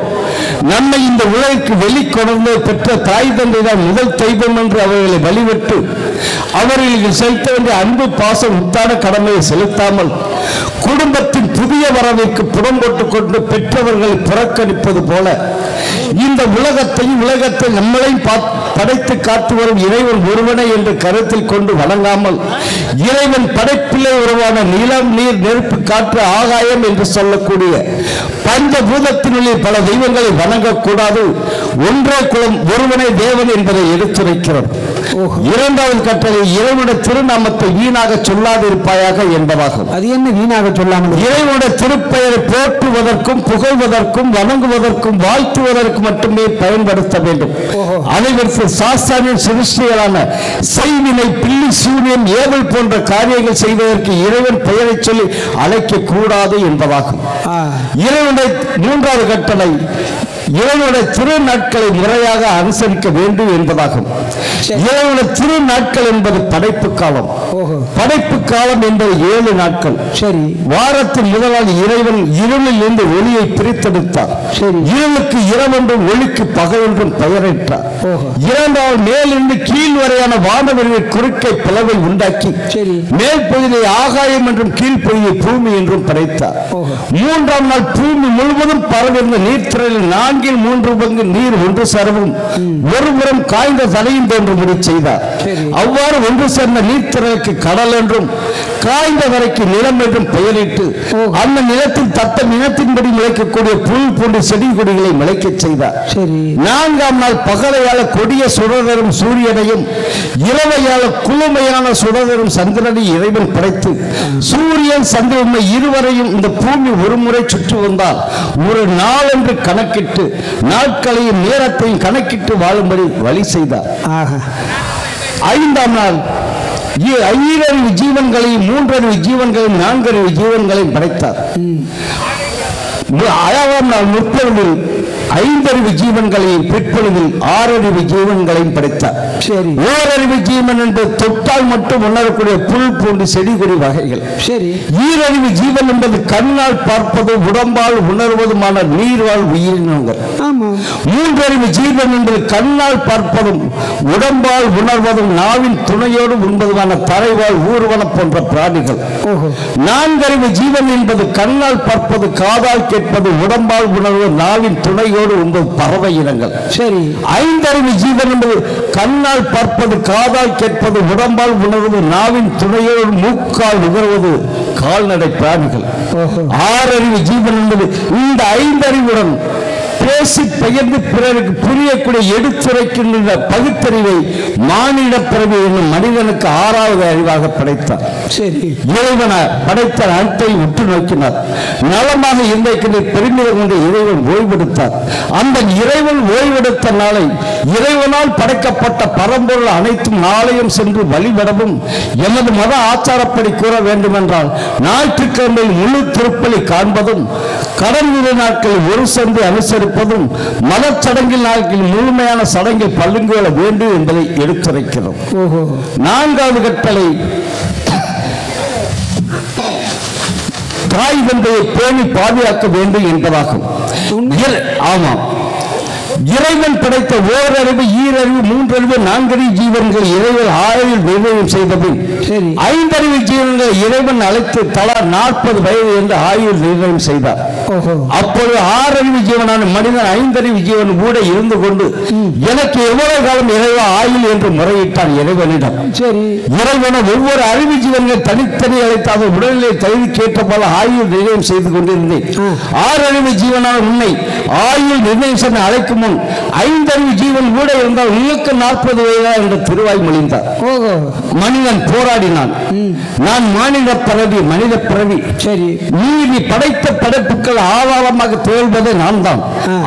நம்மை இந்த உலகிற்கு வெளிக்கொணர்ந்து பெற்ற தாய் தந்தை தான் முதல் தெய்வம் என்று அவர்களை வழிபட்டு அவர்களுக்கு செலுத்த வேண்டிய அன்பு பாசம் உத்தான கடமையை செலுத்தாமல் குடும்பத்தின் புதிய வரவிற்கு புறம் போட்டுக் கொண்டு பெற்றவர்களை புறக்கணிப்பது போல இந்த உலகத்தை நம்மளையும் படைத்து காத்து வரும் இறைவன் ஒருவனை என்று கருத்தில் கொண்டு வணங்காமல் இறைவன் படைப்பிலே உருவான நிலம், நீர், நெருப்பு, காற்று, ஆகாயம் என்று சொல்லக்கூடிய பஞ்சபூதத்தினுள்ளே பல தெய்வங்களை வணங்கக்கூடாது. ஒன்றே குலம், ஒருவனே தேவன் என்பதை எடுத்துரைக்கிறார். இரண்டாவது கட்டளை இறைவனுடைய திருநாமத்தை வீணாக சொல்லாதிருப்பாயாக என்பதாகும். அது என்ன வீணாக சொல்லாமல்? இறைவனுடைய திருப்பெயரை போற்றுவதற்கும் புகழ்வதற்கும் வணங்குவதற்கும் வாழ்த்துவதற்கும் மட்டுமே பயன்படுத்த வேண்டும். அனைவருக்கு சாஸ்தானின் சிருஷ்டிகளான செய்வினை, பில்லி, சூரியன், ஏவல் போன்ற காரியங்கள் செய்வதற்கு இறைவன் பெயரை சொல்லி அழைக்க கூடாது என்பதாகும். இறைவனுடைய மூன்றாவது கட்டளை இறைவனுடைய திருநாட்களை முறையாக அனுசரிக்க வேண்டும் என்பதாகும். இறைவனுடைய திருநாட்கள் என்பது படைப்பு காலம். படைப்பு காலம் என்பது 7 நாட்கள். சரி. வாரத்தின் முதல் நாள் இறைவன் இருளில் இருந்து ஒளியை பிரித்தெடுத்தார். சரி. இருளுக்கு இரவென்றும் ஒளிக்கு பகல் என்றும் பெயரிட்டார். இரண்டாவது மேலிருந்து கீழ் வரையான வானவெளியில் குறுக்கை பிளவை உண்டாக்கி மேல் பகுதியை ஆகாயம் என்றும் கீழ்ப்பகுதியை பூமி என்றும் படைத்தார். மூன்றாம் நாள் பூமி முழுவதும் பரவிருந்த நீர்த்திரையில் 3 நீர் ஒன்று சேரவும் ஒருபுறம் காய்ந்த தலையும் தோன்றும்படி செய்தார். அவ்வாறு ஒன்று சேர்ந்த நீர்த்திரைக்கு கடல் என்றும் காய்ந்த வரைக்கு நிலம் என்றும் பெயரிட்டு அந்த நிலத்தில் தத்தம் இனத்தின்படி முளைக்கக்கூடிய புல் போன்ற செடி கொடிகளை முளைக்க செய்தார். நான்காம் நாள் பகலையால கொடிய சுடரும் சூரியனையும் இரவையால குளுமையான சுடரும் சந்திரனை இறைவன் படைத்து சூரியன் சந்திரன் இருவரையும் இந்த பூமி ஒரு முறை சுற்றி வந்தால் ஒரு நாள் என்று கணக்கிட்டு நாட்களையும் நேரத்தையும் கணக்கிட்டு வாழும்படி வழி செய்தார். ஐந்தாம் நாள் 5 ஜீவன்களையும் 3 ஜீவன்களையும் 4 ஜீவன்களையும் படைத்தார். 6ஆம் நாள் முற்பொழுதில் 5 ஜீவன்களையும் பிற்பொழுதில் 6 ஜீவன்களையும் படைத்தார். சரி. 1 ஜீவன் என்று தொட்டால் மட்டும் உணரக்கூடிய புல் பூண்டு செடி கொடி வகைகள். சரி. 2 ஜீவன் என்பது கண்ணால் பார்ப்பதும் உடம்பால் உணர்வதுமான நீர்வாழ் உயிரினங்கள். 3 ஜீவன் என்பது கண்ணால் பார்ப்பதும் உடம்பால் உணர்வதும் நாவின் துணையோடு உண்பதுமான தரைவாழ் ஊர்வன போன்ற பிராணிகள். 4 ஜீவன் என்பது கண்ணால் பார்ப்பது, காதால் கேட்பது, உடம்பால் உணர்வது, நாவின் துணையோடு உண்பது பறவை இனங்கள். சரி. 5 ஜீவன் என்பது கண்ணால் பார்ப்பது, காதால் கேட்பது, உடம்பால் உணர்வது, நாவின் துணையோடு மூக்கால் நுகர்வது கால்நடை பிராணிகள். 6 ஜீவன் என்பது இந்த 5 அறிவுடன் பேசி பெயர்ந்து பிறருக்கு புரியக்கூடிய எடுத்துரைக்கின்ற பகுத்தறிவை மானிட பிறவி என்னும் மனிதனுக்கு 6வது அறிவாக படைத்தார். சரி. இறைவன படைத்த அனைத்தை உற்று நோக்கினார். நலமாக இருந்திருக்கின்ற பெருமிதம் கொண்டு இறைவன் ஓய்வெடுத்தார். அந்த இறைவன் ஓய்வெடுத்த நாளை இறைவனால் படைக்கப்பட்ட பரம்பொருள் அனைத்தும் நாளையும் சென்று வழிபடவும் எமது மத ஆச்சாரப்படி கூற வேண்டும் என்றால் ஞாயிற்றுக்கிழமையில் முழு திருப்பலி காண்பதும் கடந்த நாட்களில் ஒரு சந்தை அனுசரிப்பதும் மதச்சடங்கில் நாட்களில் முழுமையான சடங்கில் பல்லுங்கு கொள்ள வேண்டும் என்பதை எடுத்துரைக்கிறோம். 4வது கட்டளை தாய் தந்தையை பேணி பாதுகாக்க வேண்டும் என்பதாகும். ஆமாம். இறைவன் படைத்த ஓரறிவு, ஈரறிவு, 3 அறிவு, 4 ஜீவன்கள் இறைவன் ஆயுள் நிர்ணயம் செய்தபின் 5 ஜீவன்கள் இறைவன் அழைத்து தலா 40 வயது என்று ஆயுள் நிர்ணயம் செய்தார். அப்பொழுது 6 ஜீவனான மனிதன் 5 ஜீவன் கூட இருந்து கொண்டு எனக்கு எவ்வளவு காலம் இறைவன் ஆயுள் என்று முறையிட்டான் இறைவனிடம். இறைவன ஒவ்வொரு அறிவு ஜீவன்கள் தனித்தனி அழைத்து அதன் உடல்நிலை தகுதிக்கு ஏற்ற போல ஆயுள் நிர்ணயம் செய்து கொண்டிருந்தேன். 6 ஜீவனான உன்னை ஆயுள் நிர்ணயம் செய்ய அழைக்கும் 5 ஜீவன் கூட இருந்தால் உங்களுக்கு 40 வயதா என்று திருவாய் மொழிந்தார். மனிதன் போராடினான். நான் மாநில பிறவி, மனித பிறவி. சரி. நீ படைத்த படைப்புகள் ஆதாரமாக திகழ்வதே நான் தான்.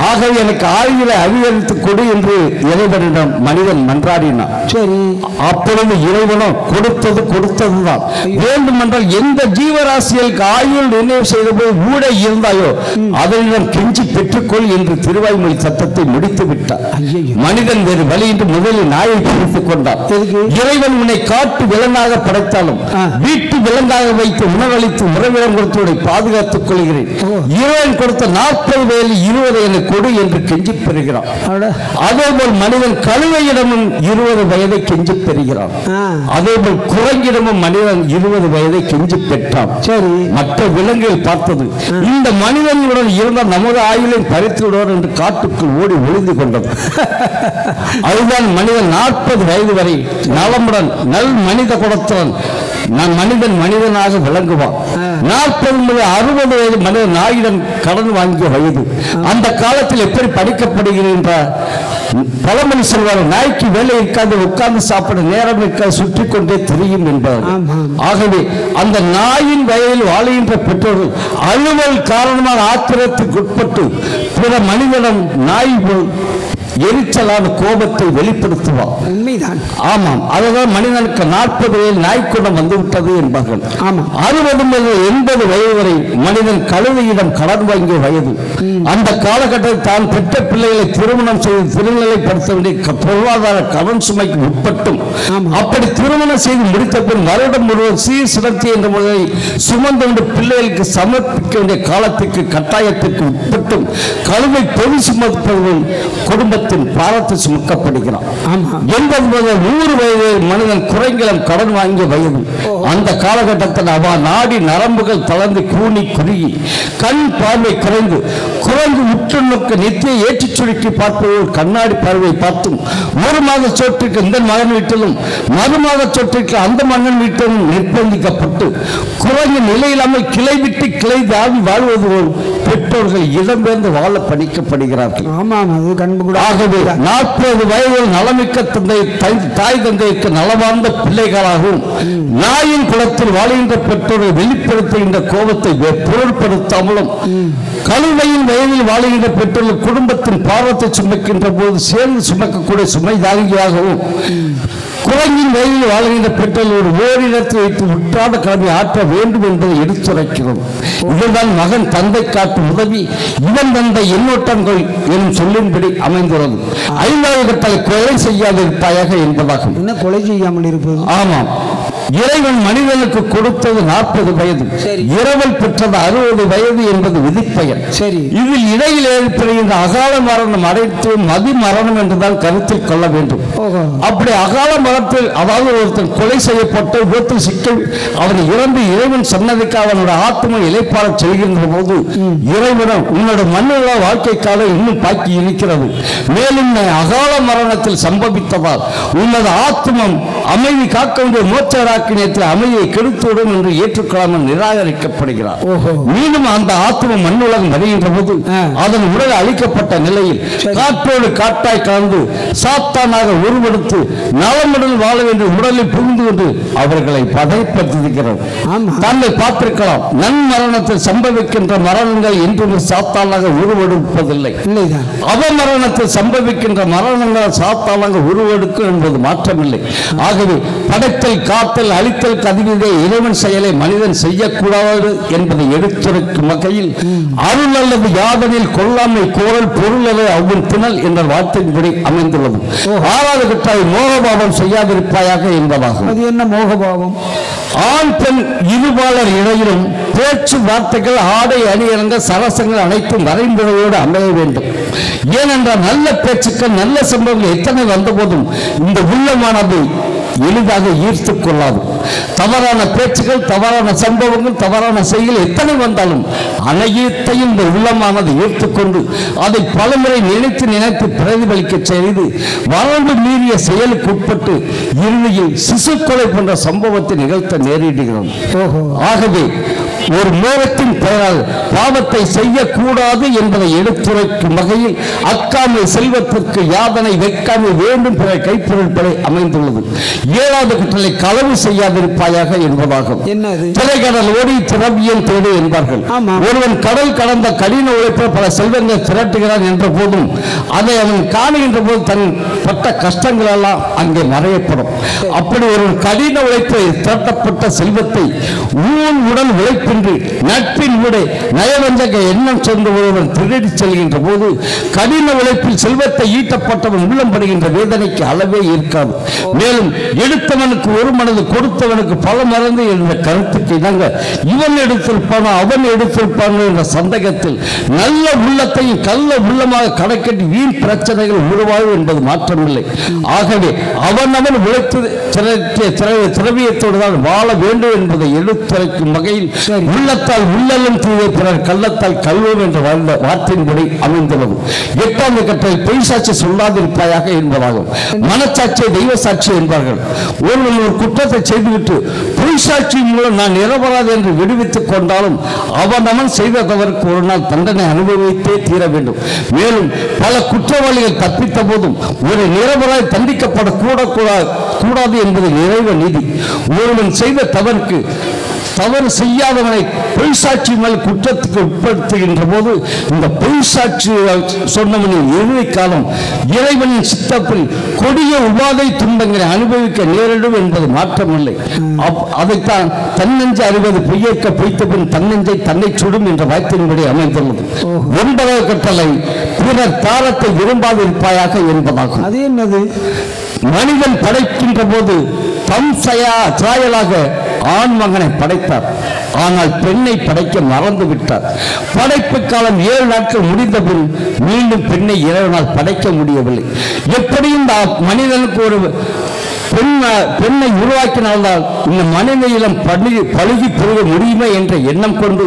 ஆகவே எனக்கு ஆயுளை அதிகரித்து கொடு என்று இறைவனிடம் மனிதன் மன்றாடினான். சரி. அப்பொழுது இறைவனோ கொடுத்ததுதான். வேண்டுமென்றால் எந்த ஜீவராசிகளுக்கு ஆயுள் நிர்ணயம் செய்த போது கூட இருந்தாயோ அதனிடம் கெஞ்சி பெற்றுக்கொள் என்று திருவாய்மொழி சட்டத்தை முடித்து விட்டார். மனிதன் வேறு வழியின்றி முதலில் நாயை பிடித்துக் கொண்டார். இறைவன் உன்னை காட்டு விலங்காக படைத்தாலும் வீட்டு விலங்காக வைத்து உணவளித்து உறவிடம் கொடுத்து பாதுகாத்துக் கொள்கிறேன். இறைவன் கொடுத்த 40 வேலி 20 என கொடு என்று கெஞ்சி பெறுகிறான். அதேபோல் மனிதன் கழுதையிடமும் 20 வயதை கெஞ்சி பெறுகிறான். அதேபோல் குரங்கிடமும் மனிதன் 20 வயதை கெஞ்சி பெற்றான். சரி, மற்ற விலங்குகள் பார்த்தது இந்த மனிதனுடன் இருந்த நமது ஆயுளை பறித்து விடுவார் என்று காட்டுக்குள் ஓடி ஒளிந்து கொண்டது. அதுதான் மனிதன் 40 வயது வரை நலமுடன் நல் மனித குலத்துடன் மனிதனாக விளங்குவான். 40 முதல் 60 வயது மனிதன் நாயுடன் கடன் வாங்கிய வயது. அந்த காலத்தில் எப்படி படிக்கப்படுகின்ற பழமொழி சொல்வார், நாய்க்கு வேலை இருக்காது, உட்கார்ந்து சாப்பிட நேரம் இருக்காது, சுற்றி கொண்டே தெரியும் என்பது. ஆகவே அந்த நாயின் வயதில் வாழுகின்ற பெற்றோர்கள் அலுவல் காரணமாக ஆத்திரத்துக்கு உட்பட்டு பிற மனிதனம் நாய் போல் எரிச்சலான கோபத்தை வெளிப்படுத்துவார். உண்மைதான். ஆமாம், அதுதான் மனிதனுக்கு 40 வயதில் நாய்க்குணம் வந்துவிட்டது என்பார்கள். 60 முதல் 80 வயது வரை மனிதன் கழுதையிடம் கடன் வாங்கிய வயது. அந்த காலகட்டத்தில் தான் பெற்ற பிள்ளைகளை திருமணம் செய்து திருநிலைப்படுத்த வேண்டிய பொருளாதார கடன் சுமைக்கு உட்பட்டும் அப்படி திருமணம் செய்து முடித்த பின் வருடம் முழுவதும் சீர் சிறத்தி என்ற முறையை சுமந்து பிள்ளைகளுக்கு சமர்ப்பிக்க வேண்டிய காலத்துக்கு கட்டாயத்திற்கு உட்பட்டும் கழுதை பொது சுமப்பவர்கள் குடும்பத்தில் பாரத்தை சுமக்கப்படுகிறான். 80 முதல் 100 வயதில் மனிதன் குறைங்கிலம் கடன் வாங்கிய வயது. அந்த காலகட்டத்தில் அவ நாடி நரம்புகள் தளர்ந்து கூனி குறுகி கண் பார்வை குறைந்து குறைந்து உற்று நோக்க நித்திய ஏற்றி சுருக்கி பார்ப்பவர்கள் கண்ணாடி பார்வை பார்த்தும் ஒரு மாத சொற்றுக்கு இந்த மகன் வீட்டிலும் மறுமாத சொற்றுக்கு அந்த மகன் வீட்டிலும் நிர்பந்திக்கப்பட்டு குறைந்த நிலையில்லாமல் கிளை விட்டு கிளை தாவி வாழ்வது போல் பெற்றோர்கள் இடம்பெயர்ந்து வாழ பணிக்கப்படுகிறார்கள். ஆகவே 40 வயதில் நலமிக்க தாய் தந்தைக்கு நலவார்ந்த பிள்ளைகளாகவும் நாயின் குலத்தில் வாழ்கின்ற பெற்றோரை வெளிப்படுத்துகின்ற கோபத்தை பொருட்படுத்தாமலும் கழுதையின் வயதில் வாழ்கின்ற பெற்றோர்கள் குடும்பத்தின் பாவத்தை சுமக்கின்ற போது சேர்ந்து சுமக்கக்கூடிய சுமை தாங்கியாகவும் குரங்கின் வயதில் வாழ்கின்ற பெற்றோர் ஓரிடத்தில் வைத்து உற்றாத கடமை ஆற்ற வேண்டும் என்பதை எடுத்துரைக்கிறோம். இதுதான் மகன் தந்தை காட்டும் உதவி இவன் தந்தை எண்ணோட்டங்கள் எனும் சொல்லின்படி அமைந்துள்ளது. 5வது கட்டளை கொலை செய்யாதிருப்பாயாக என்பதாகும். என்ன கொலை செய்யாமல் இருப்பது? ஆமாம், இறைவன் மனிதனுக்கு கொடுத்தது 40 வயது, இரவல் பெற்றது 60 வயது என்பது விதிப்பெயர். சரி, இதில் இடையில் ஏற்படுகின்ற அகால மரணம் அடைத்து மதி மரணம் என்றுதான் கருத்தில் கொள்ள வேண்டும். அப்படி அகால மரணத்தில் அதாவது ஒருத்தன் கொலை செய்யப்பட்ட விபத்தில் சிக்க அவன் இறந்து இறைவன் சொன்னதுக்கு அவனோட ஆத்மா இலைப்பாட செய்கின்ற போது இறைவனம் உன்னோட மண்ணுள்ள வாழ்க்கைக்காக இன்னும் பாக்கி இருக்கிறது, மேலும் அகால மரணத்தில் சம்பவித்ததால் உன்னது ஆத்மம் அமைதி காக்க வேண்டிய மோட்ச அமைதியை கெடுத்துவிடும் என்று ஏற்றுக்கொள்ளாமல் நிராகரிக்கப்படுகிறார். மீண்டும் அந்த ஆத்ம மண்ணுலகம் வருகின்ற போது அதன் உடல் அழிக்கப்பட்ட நிலையில் காற்றோடு காட்டாய் கலந்து சாத்தானாக உருவெடுத்து நலமுடன் வாழ வேண்டிய உடலில் புகுந்து கொண்டு அவர்களை பதைப்படுத்திருக்கிறார். தாங்கள் பார்த்திருக்கலாம், நன்மரணத்தில் சம்பவிக்கின்ற மரணங்கள் என்றும் சாத்தானாக உருவெடுப்பதில்லை. அவமரணத்தில் சம்பவிக்கின்ற மரணங்கள் சாத்தானாக உருவெடுக்கும் என்பது மாற்றமில்லை. ஆகவே படைத்தல் காத்தல் அழித்தல் கதிவிலே இறைவன் செயலை மனிதன் செய்யக்கூடாது என்பதை எடுத்துரைக்கும் வகையில் அருள் அல்லது யாதனில் கொல்லாமை கோரல் பொருளை அவன் திணல் என்ற வார்த்தையின்படி அமைந்துள்ளது. 6வது கட்டளை மோகபாவம் செய்யாதிருப்பாயாக என்பதாகும். அது என்ன மோகபாவம்? ஆண் பெண் இருபாலர் இடையிலும் பேச்சு வார்த்தைகள் ஆடை அணியரங்க சரசங்கள் அனைத்தும் வரைமுறையோடு அமைய வேண்டும். ஏனென்றால் நல்ல பேச்சுக்கள் நல்ல சம்பவங்கள் எத்தனை வந்த போதும் இந்த உள்ளமானது எளிதாக ஈர்த்து கொள்ளாது. தவறான பேச்சுகள் தவறான சம்பவங்கள் தவறான செய்திகள் எத்தனை வந்தாலும் அனைத்தையும் இந்த உள்ளமானது ஈர்த்துக்கொண்டு அதை பலமுறை நினைத்து நினைத்து பிரதிபலிக்க செய்து வரம்பு மீறிய செயலுக்கு உட்பட்டு இறுதியில் சிசு கொலை போன்ற சம்பவத்தை நிகழ்த்த நேரிடுகிறோம். ஆகவே ஒரு மோகத்தின் பெயரால் பாவத்தை செய்யக்கூடாது என்பதை எடுத்துரைக்கும் வகையில் அக்காமை செல்வத்திற்கு யாதனை வைக்காமை வேண்டும் பிற கைப்பொருட்களை அமைந்துள்ளது. 7வது கட்டளை களவு செய்யாதிருப்பாயாக என்பதாகும். திரைக்கடல் ஓடி திரவியம் தேடு என்பார்கள். ஒருவன் கடல் கடந்த கடின உழைப்ப பல செல்வங்கள் திரட்டுகிறான் என்ற போதும் அதை அவன் காணுகின்ற போது தன் பட்ட கஷ்டங்கள் எல்லாம் அங்கே மறையப்படும். அப்படி ஒரு கடின உழைப்பை திரட்டப்பட்ட செல்வத்தை ஊன் உடல் உழைப்பின் என்று நட்பின் ஊட நயவஞ்சக எண்ணம் சொந்த ஒருவன் திருடி செல்கின்ற போது கடின உழைப்பில் செல்வத்தை ஈட்டப்பட்டவன் உள்ளம் படுகின்ற வேதனைக்கு அளவே இருக்காது. மேலும் எடுத்தவனுக்கு ஒரு மனது கொடுத்தவனுக்கு பல மறந்து என்ற கருத்துக்கு இணங்க இவன் எடுத்திருப்பானோ அவன் எடுத்திருப்பானோ என்ற சந்தேகத்தில் நல்ல உள்ளத்தையும் கள்ள உள்ளமாக கணக்கெட்டி வீண் பிரச்சனைகள் உருவாகும் என்பது மாற்றமில்லை. ஆகவே அவன் உழைத்து திரவியத்தோடு தான் வாழ வேண்டும் என்பதை எடுத்துரைக்கும் வகையில் உள்ளத்தால் உள்ளலும் தீவை பிறர் கள்ளத்தால் கல்வோம் என்ற வார்த்தையின்படி அமைந்துள்ளது. 8வது கட்டளை பொய் சாட்சி சொல்லாதிருப்பாயாக என்பதாகும். மனச்சாட்சியை தெய்வ சாட்சி என்பார்கள். ஒருவன் ஒரு குற்றத்தை செய்துவிட்டு பொய் சாட்சி மூலம் நான் நிரபராது என்று விடுவித்துக் கொண்டாலும் அவன் செய்த தவறுக்கு ஒரு நாள் தண்டனை அனுபவித்தே தீர வேண்டும். மேலும் பல குற்றவாளிகள் தப்பித்த போதும் ஒரு நிரபராய் தண்டிக்கப்படக்கூடாது என்பது நிறைவு நீதி. ஒருவன் செய்த தவறுக்கு தவறு செய்யாதவனை பொய் சாட்சி மேல் குற்றத்துக்கு உட்படுத்துகின்ற போது இந்த பொய் சாட்சி சொன்னவனின் இறுதி காலம் இறைவனின் சித்தத்தில் கொடிய உபாதை துன்பங்களை அனுபவிக்க நேரிடும் என்பது மாற்றமில்லை. அதைத்தான் தன்னெஞ்சை அறிவது பொய்யேற்க பொய்த்த பின் தன்னெஞ்சை தன்னை சுடும் என்ற வாய்ப்பின்படி அமைந்துள்ளது. 9வது கட்டளை பிறர் தாரத்தை விரும்பாதிருப்பாயாக என்பதாகும். அது என்னது? மனிதன் படைக்கின்ற போது தம் சாயலாக ஆண் மகனை படைத்தார். ஆனால் பெண்ணை படைக்க மறந்து விட்டார். படைப்பு காலம் 7 நாட்கள் முடிந்த பின் மீண்டும் பெண்ணை இறைவனால் படைக்க முடியவில்லை. எப்படியும் இந்த மனிதனுக்கு ஒரு பெண்ணை உருவாக்கினால்தான் இந்த மனித இனம் பழுகி பெருக முடியுமே என்ற எண்ணம் கொண்டு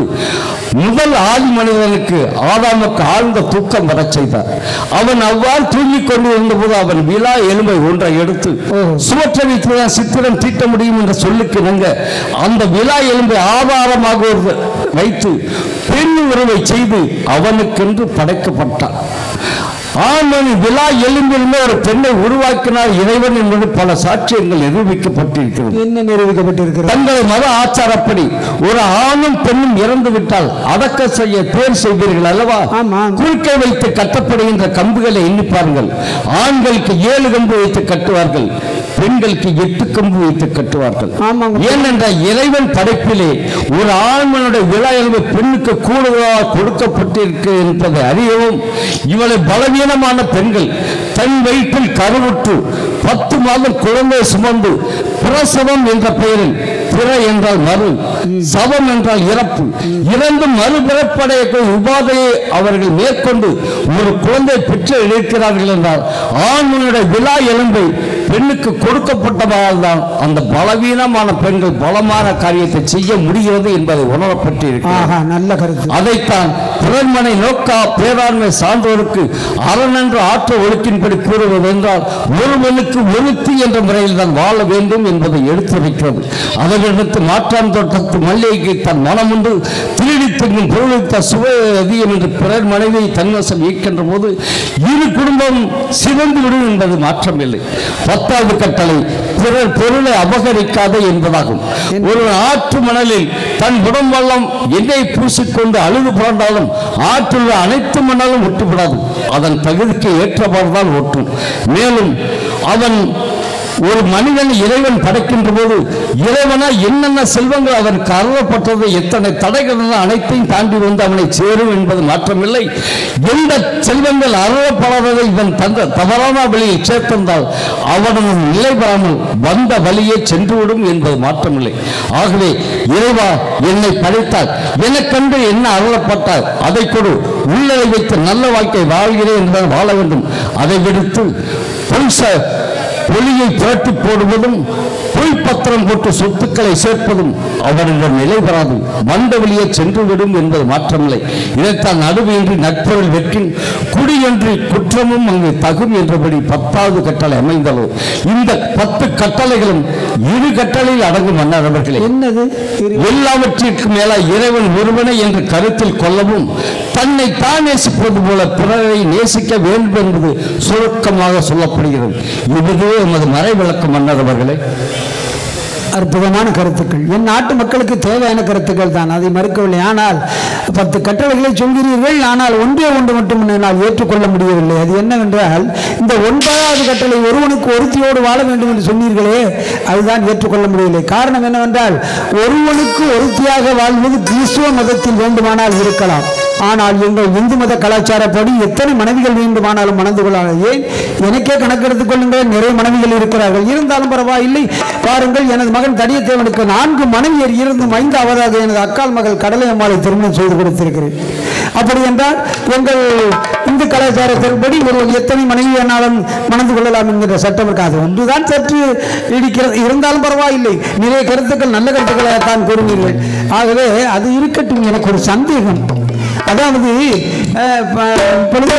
முதல் ஆதி மனிதனுக்கு ஆதாமுக்கு ஆழ்ந்த தூக்கம் வர செய்தார். அவன் அவ்வாறு தூங்கிக் கொண்டு இருந்தபோது அவன் விலா எலும்பை ஒன்றை எடுத்து சுவற்றை வைத்துதான் சித்திரம் தீட்ட முடியும் என்ற சொல்லுக்கு இணங்க அந்த விலா எலும்பை ஆதாரமாக வைத்து பெண் உறவை செய்து அவனுக்கென்று படைக்கப்பட்டான். ஆண்மணி விழா எலும்பிலுமே ஒரு பெண்ணை உருவாக்கினார் இறைவன் என்பது பல சாட்சியங்கள் நிரூபிக்கப்பட்டிருக்கிறது. என்ன நிரூபிக்கப்பட்டிருக்கிறது? தங்களை மத ஆச்சாரப்படி ஒரு ஆணும் பெண்ணும் இறந்து விட்டால் அடக்க செய்ய பேர் செய்வீர்கள் அல்லவா? குறுக்கை வைத்து கட்டப்படுகின்ற கம்புகளை எண்ணி பாருங்கள். ஆண்களுக்கு 7 கம்பு வைத்து கட்டுவார்கள், பெண்களுக்கு 8 கம்பு வைத்து கட்டுவார்கள். ஏனென்றால் இறைவன் படைப்பிலே ஒரு ஆண்மனுடைய விழா எலும்பு பெண்ணுக்கு கூடுதலாக கொடுக்கப்பட்டிருக்கு என்பதை அறியவும் இவளை பலவீனமான பெண்கள் தன் வயிற்றில் கருவுற்று 10 மாதம் குழந்தை சுமந்து பிரசவம் என்ற பெயரில் பிற என்றால் மறு, சவம் என்றால் இறப்பு, இறந்து மறுபிறப்படைய உபாதையை அவர்கள் மேற்கொண்டு ஒரு குழந்தை பெற்று இருக்கிறார்கள் என்றால் ஆண்மனுடைய விழா எலும்பை பெண்ணுக்கு கொடுக்கப்பட்டதால் தான் அந்த பலவீனமான பெண்கள் பலமான காரியத்தை செய்ய முடிகிறது என்பதை உணரப்பட்டிருக்கிறது. நல்ல கருத்து. அதைத்தான் பிறன்மனை நோக்கா பேராண்மை சான்றோருக்கு அரணென்று ஆற்ற ஒழுக்கின்படி கூறுவது என்றால் ஒருவனுக்கு ஒருத்தி என்ற முறையில் தான் வாழ வேண்டும் என்பதை எடுத்துரைக்கிறது. அதனிடத்து மாற்றான் தோட்டத்து மல்லிகைக்கு தன் மனமுண்டு திருடி தங்கும் பொருளித்த சுவை அதிகம் என்று பிறர் மனைவியை தன்வசம் இயக்கின்ற போது இரு குடும்பம் சிவந்து விடும் என்பது மாற்றமில்லை. 10வது கட்டளை பிறர் பொருளை அபகரிக்காத என்பதாகும். ஒரு ஆற்று மணலில் தன் உடம்பெல்லாம் எண்ணெய் பூசிக்கொண்டு அழுது புரண்டாலும் ஆற்றுள்ள அனைத்து மணலும் ஒட்டுப்படாது, அதன் தகுதிக்கு ஏற்றவாறுதான் ஒட்டும். மேலும் அவன் ஒரு மனிதன் இறைவன் படைக்கின்ற போது இறைவனா என்னென்ன செல்வங்கள் அவருக்கு அருளப்பட்டது, எத்தனை தடைகள் அனைத்தையும் தாண்டி வந்து அவனை சேரும் என்பது மாற்றமில்லை. எந்த செல்வங்கள் அருளப்படாததை இவன் தந்த தவறான வழியில் சேர்த்திருந்தால் அவனது நிலை பெறாமல் வந்த வழியே சென்றுவிடும் என்பது மாற்றமில்லை. ஆகவே இறைவா என்னை படைத்தால் எனக்கென்று என்ன அருளப்பட்டால் அதை கொடு, உள்ளதை வைத்து நல்ல வாழ்க்கை வாழ்கிறேன் என்றுதான் வாழ வேண்டும். அதை விடுத்து ஒளியை புரட்டி போடுவதும் பொய் பத்திரம் போட்டு சொத்துக்களை சேர்ப்பதும் அவரிடம் நிலை பெறாது, வந்த வழியே சென்றுவிடும் என்பது மாற்றமில்லை. இதைத்தான் நடுவின்றி நட்பொருள் வெற்றின் குடியன்றி குற்றமும் அங்கு தகும் என்றபடி 10வது கட்டளை அமைந்ததோ. இந்த 10 கட்டளைகளும் 2 கட்டளையில் அடங்கும் மன்னர் அவர்களே. என்னது? எல்லாவற்றிற்கும் மேல இறைவன் ஒருவனை என்று கருத்தில் கொள்ளவும் தன்னை தான் நேசிப்பது போல பிறரை நேசிக்க வேண்டும் என்பது சுருக்கமாக சொல்லப்படுகிறது. இதுவே எமது மறை விளக்கம் மன்னர் அவர்களே. அற்புதமான கருத்துக்கள், என் நாட்டு மக்களுக்கு தேவையான கருத்துக்கள் தான், அதை மறுக்கவில்லை. ஆனால் 10 கட்டளைகளை சொல்கிறீர்கள், ஆனால் ஒன்றே ஒன்று மட்டும் நான் ஏற்றுக்கொள்ள முடியவில்லை. அது என்னவென்றால், இந்த 9வது கட்டளை ஒருவனுக்கு ஒருத்தியோடு வாழ வேண்டும் என்று சொன்னீர்களே, அதுதான் ஏற்றுக்கொள்ள முடியவில்லை. காரணம் என்னவென்றால், ஒருவனுக்கு ஒருத்தியாக வாழ்வது கிறிஸ்துவ மதத்தில் வேண்டுமானால் இருக்கலாம், ஆனால் எங்கள் இந்து மத கலாச்சாரப்படி எத்தனை மனைவிகள் வேண்டுமானாலும் மணந்து கொள்ளலாம். ஏன், எனக்கே கணக்கெடுத்துக் கொள்ளுங்கள், நிறைய மனைவிகள் இருக்கிறார்கள். இருந்தாலும் பரவாயில்லை. பாருங்கள், எனது மகன் தடியத்தேவனுக்கு 4 மனைவியர் இருந்தும் 5ஆவதாக எனது அக்கால் மகள் கடலை அம்மாளை திருமணம் செய்து கொடுத்திருக்கிறேன். அப்படி என்றால் எங்கள் இந்து கலாச்சாரத்தின்படி ஒருவன் எத்தனை மனைவி வேணாலும் மணந்து கொள்ளலாம் என்கிற சட்டம் இருக்காது. ஒன்றுதான் சற்று இடிக்கிறது. இருந்தாலும் பரவாயில்லை, நிறைய கருத்துக்கள் நல்ல கருத்துக்களை தான் கூறினீர்கள். ஆகவே அது இருக்கட்டும். எனக்கு ஒரு சந்தேகம். அதாவது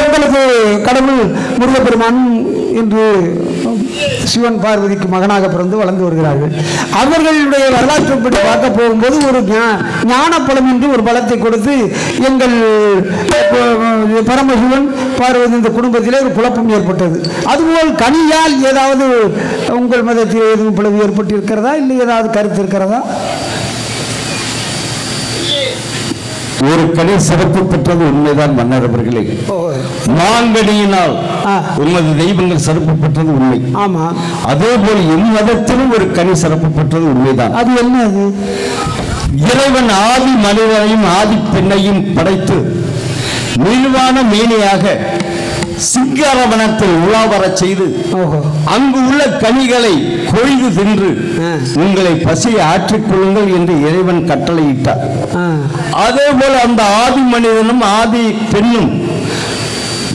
உங்களுக்கு கடவுள் முருகப்பெருமான் என்று சிவன் பார்வதிக்கு மகனாக பிறந்து வளர்ந்து வருகிறார்கள். அவர்களுடைய வரலாற்றுப்படி பார்க்க போகும்போது ஒரு ஞானப்பழம் என்று ஒரு பலத்தை கொடுத்து எங்கள் பரமசிவன் பார்வதி இந்த குடும்பத்திலே ஒரு குழப்பம் ஏற்பட்டது. அதுபோல் கனியால் ஏதாவது உங்கள் மதத்தில் எதுவும் பிளவு ஏற்பட்டு இருக்கிறதா, இல்லை ஏதாவது கருத்து இருக்கிறதா? ஒரு கனி சிறப்பு பெற்றது உண்மைதான் மன்னர் அவர்களே. மாங்கனியினால் உமது தெய்வங்கள் சிறப்பு பெற்றது உண்மை. ஆமா, அதே போல் என் மதத்திலும் ஒரு கனி சிறப்பு பெற்றது உண்மைதான். அது என்ன? அது இறைவன் ஆதி மனிதனையும் ஆதி பெண்ணையும் படைத்து நிர்வாண மேனியாக சிங்காரவனத்தில் உலாவர செய்து அங்கு உள்ள கனிகளை கொய்து தின்று உங்களை பசியை ஆற்றிக் கொள்ளுங்கள் என்று இறைவன் கட்டளையிட்டார். அதே போல அந்த ஆதி மனிதனும் ஆதி பெண்ணும்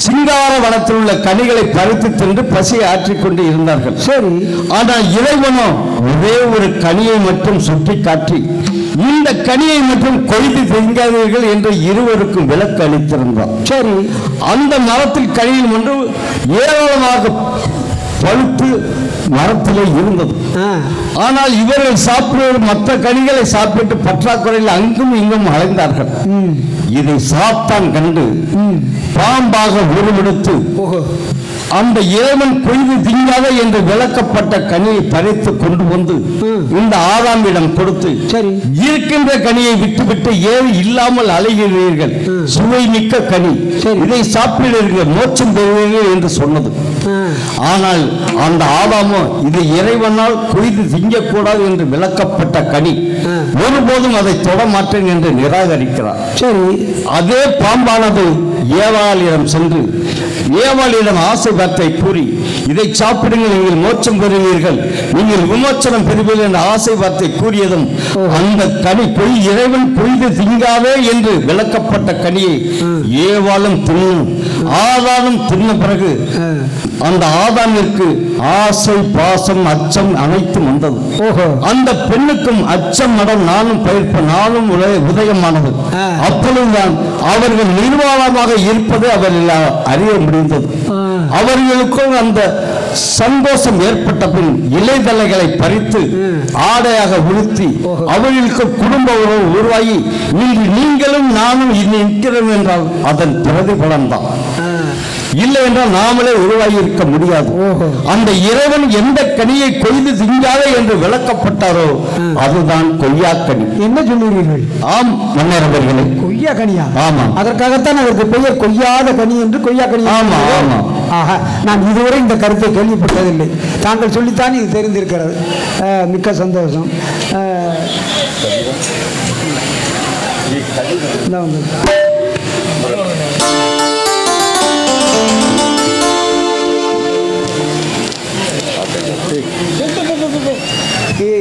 சிங்கார வனத்தில் உள்ள கனிகளை பறித்து தின்று பசியை ஆற்றிக் கொண்டு இருந்தார்கள். சரி, ஆனால் இறைவனோ ஒரே ஒரு கனியை மட்டும் சுட்டி காட்டி இந்த கனியை மட்டும் கொய்து திங்காதீர்கள் என்று இருவருக்கும் விலக்கு அளித்திருந்தார். சரி, அந்த மரத்தில் கனியில் ஒன்று ஏராளமாக பழுத்து மரத்திலே இருந்தது. ஆனால் இவர்கள் சாப்பிடுவது மற்ற கனிகளை சாப்பிட்டு பற்றாக்குறையில் அங்கும் இங்கும் அலைந்தார்கள். இதை சாத்தான் கண்டு பாம்பாக உருவெடுத்து அந்த இறைவன் கொய்து திங்காத என்று விளக்கப்பட்ட கனியை பறித்து கொண்டு வந்து இந்த ஆதாமிடம் கொடுத்து, இருக்கின்ற கனியை விட்டுவிட்டு ஏன் இல்லாமல் அலைகிறீர்கள், சுவை மிக்க கனி, இதை சாப்பிடுவீர்கள், மோட்சம் பெறுவீர்கள் என்று சொன்னது. ஆனால் அந்த ஆதாமோ இது இறைவனால் கொய்து திங்கக்கூடாது என்று விளக்கப்பட்ட கனி, ஒருபோதும் அதை தொட மாட்டேன் என்று நிராகரிக்கிறார். சரி, அதே பாம்பானது ஏவாளிடம் சென்று ஏவாளிடம் ஆசை வார்த்தை கூறி, இதை சாப்பிடுங்கள், நீங்கள் மோட்சம் பெறுவீர்கள், நீங்கள் விமோச்சனம் பெறுவீர்கள் என்ற ஆசை வார்த்தை கூறியதும் அந்த கனி இறைவன் கொய்து திங்காதே என்று விளக்கப்பட்ட கனியை ஏவாளும் தின்னும் ஆதாமும் தின்ன பிறகு அந்த ஆதாமிற்கு ஆசை, பாசம், அச்சம் அனைத்தும் வந்தது. அந்த பெண்ணுக்கும் அச்சம் மடம் நானும் பயிர்ப்ப நானும் உதயமானது. அப்பொழுதுதான் அவர்கள் நிர்வாணமாக இருப்பதை அவர்கள் அறிய முடிந்தது. அவர்களுக்கும் அந்த சந்தோஷம் ஏற்பட்ட பின் இலைதலைகளை பறித்து ஆடையாக உடுத்தி அவர்களுக்கு குடும்ப உறவு உருவாகி இன்று நீங்களும் நானும் நிற்கிறோம் என்றால் அதன் பிரதிபலன் தான். இல்லை என்றால் நாமளே உருவாகி இருக்க முடியாது. அந்த இறைவன் எந்த கனியை கொய்து திங்காத என்று விளக்கப்பட்டாரோ அதுதான் கொய்யாக்கனி. என்ன சொல்லுகிறீர்கள்? ஆம் மன்னர் அவர்களே, கொய்யா கனியா? ஆமா, அதற்காகத்தான் அதற்கு பெயர் கொய்யாத கனி என்று கொய்யா கனி. ஆமா ஆமா. நான் இதுவரை இந்த கருத்தை கேள்விப்பட்டதில்லை. தாங்கள் சொல்லித்தான் இது தெரிந்திருக்கிறது. மிக்க சந்தோஷம்.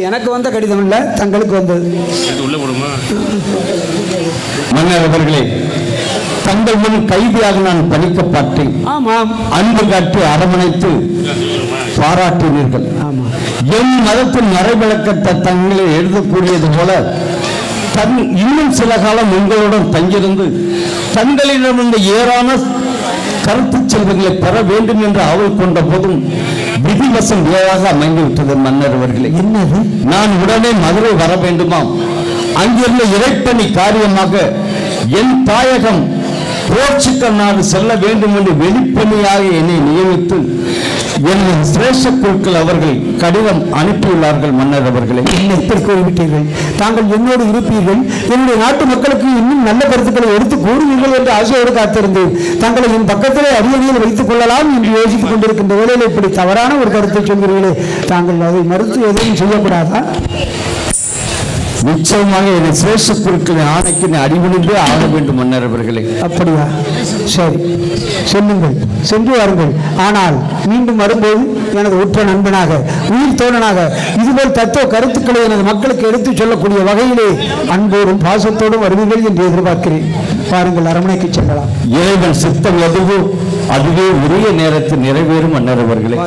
எனக்கு வந்த கடிதம் இல்ல, தங்களுக்கு வந்தது. மன்னர் அவர்களே, தங்கள் முன் கைதியாக நான் பணிக்கப்பட்டேன். ஆமாம், அன்பு காட்டி அரவணைத்து பாராட்டினீர்கள். என் மதத்தின் மறைவிளக்கத்தை தங்களை எழுதக்கூடியது போல இன்னும் சில காலம் உங்களுடன் தங்கியிருந்து தங்களிடமிருந்து ஏறான கருத்து செல்வங்களை பெற வேண்டும் என்று ஆவல் கொண்ட போதும் விதிவசம் வேறாக அமைந்துவிட்டது. மன்னர் அவர்களே, என்னது? நான் உடனே மதுரை வர வேண்டுமாம். அங்கிருந்த இறைப்பணி காரியமாக என் தாயகம் போர்ச்சுகல் நாடு செல்ல வேண்டும் என்று வெளிப்பணியாக என்னை நியமித்து எனது சிரேஷ்ட குழுக்கள் அவர்கள் கடிதம் அனுப்பியுள்ளார்கள் மன்னர் அவர்களே. எப்படி கூறிவிட்டீர்கள்? தாங்கள் என்னோடு இருப்பீர்கள், என்னுடைய நாட்டு மக்களுக்கு இன்னும் நல்ல கருத்துக்களை எடுத்து கூறுவீர்கள் என்று ஆசையோடு காத்திருந்தேன். தங்களை என் பக்கத்திலே அரியணையில் வைத்துக் கொள்ளலாம் என்று யோசித்துக் கொண்டிருக்கின்ற வேளையில் இப்படி தவறான ஒரு கருத்தை சொல்கிறீர்களே, தாங்கள் அதை மறுத்து எதையும் செய்யக்கூடாதா? நிச்சயமாக எனது சிரேஷ்ட குழுக்களின் ஆணைக்கு அடிபணிந்தே ஆக வேண்டும் மன்னர் அவர்களே. அப்படியா? சரி, செல்லுங்கள், சென்று வாருங்கள். ஆனால் மீண்டும் வரும்போது எனது உற்ற நண்பனாக, உயிர் தோழனாக இதுபோல் தத்துவ கருத்துக்களை எனது மக்களுக்கு எடுத்துச் சொல்லக்கூடிய வகையிலே அன்போடும் பாசத்தோடும் வருவீர்கள் என்று எதிர்பார்க்கிறேன். பாருங்கள், அரண்மனைக்கு செல்லலாம். இறைவன் சித்தம் எதுவோ அதுவே உரிய நேரத்தில் நிறைவேறும் மன்னர் அவர்களே.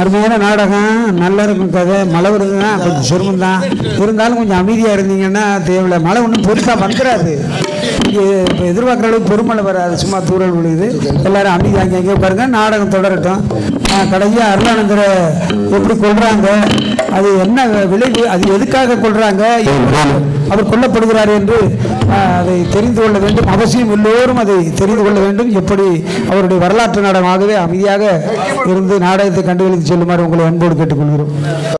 அருமையான நாடகம், நல்லா இருக்கும் கதை. மழை வருதுன்னா கொஞ்சம் சிரமம் தான், இருந்தாலும் கொஞ்சம் அமைதியாக இருந்தீங்கன்னா தேவையில்லை. மழை ஒன்றும் பெருசாக வந்துடாது, இங்கே இப்போ எதிர்பார்க்குற அளவுக்கு பெருமழை வராது, சும்மா தூரல் விழுகுது. எல்லாரும் அமைதியாக அங்கே பாருங்க, நாடகம் தொடரட்டும். கடைசியாக அருளானந்தரை எப்படி கொள்றாங்க, அது என்ன விளைவு, அது எதுக்காக கொள்றாங்க, அவர் கொல்லப்படுகிறார் என்று அதை தெரிந்து கொள்ள வேண்டும். அவசியம் எல்லோரும் அதை தெரிந்து கொள்ள வேண்டும். எப்படி அவருடைய வரலாற்று நாடகமாகவே அமைதியாக இருந்து நாடகத்தை கண்டுகளித்து செல்லுமாறு உங்களை அன்போடு கேட்டுக்கொள்கிறோம்.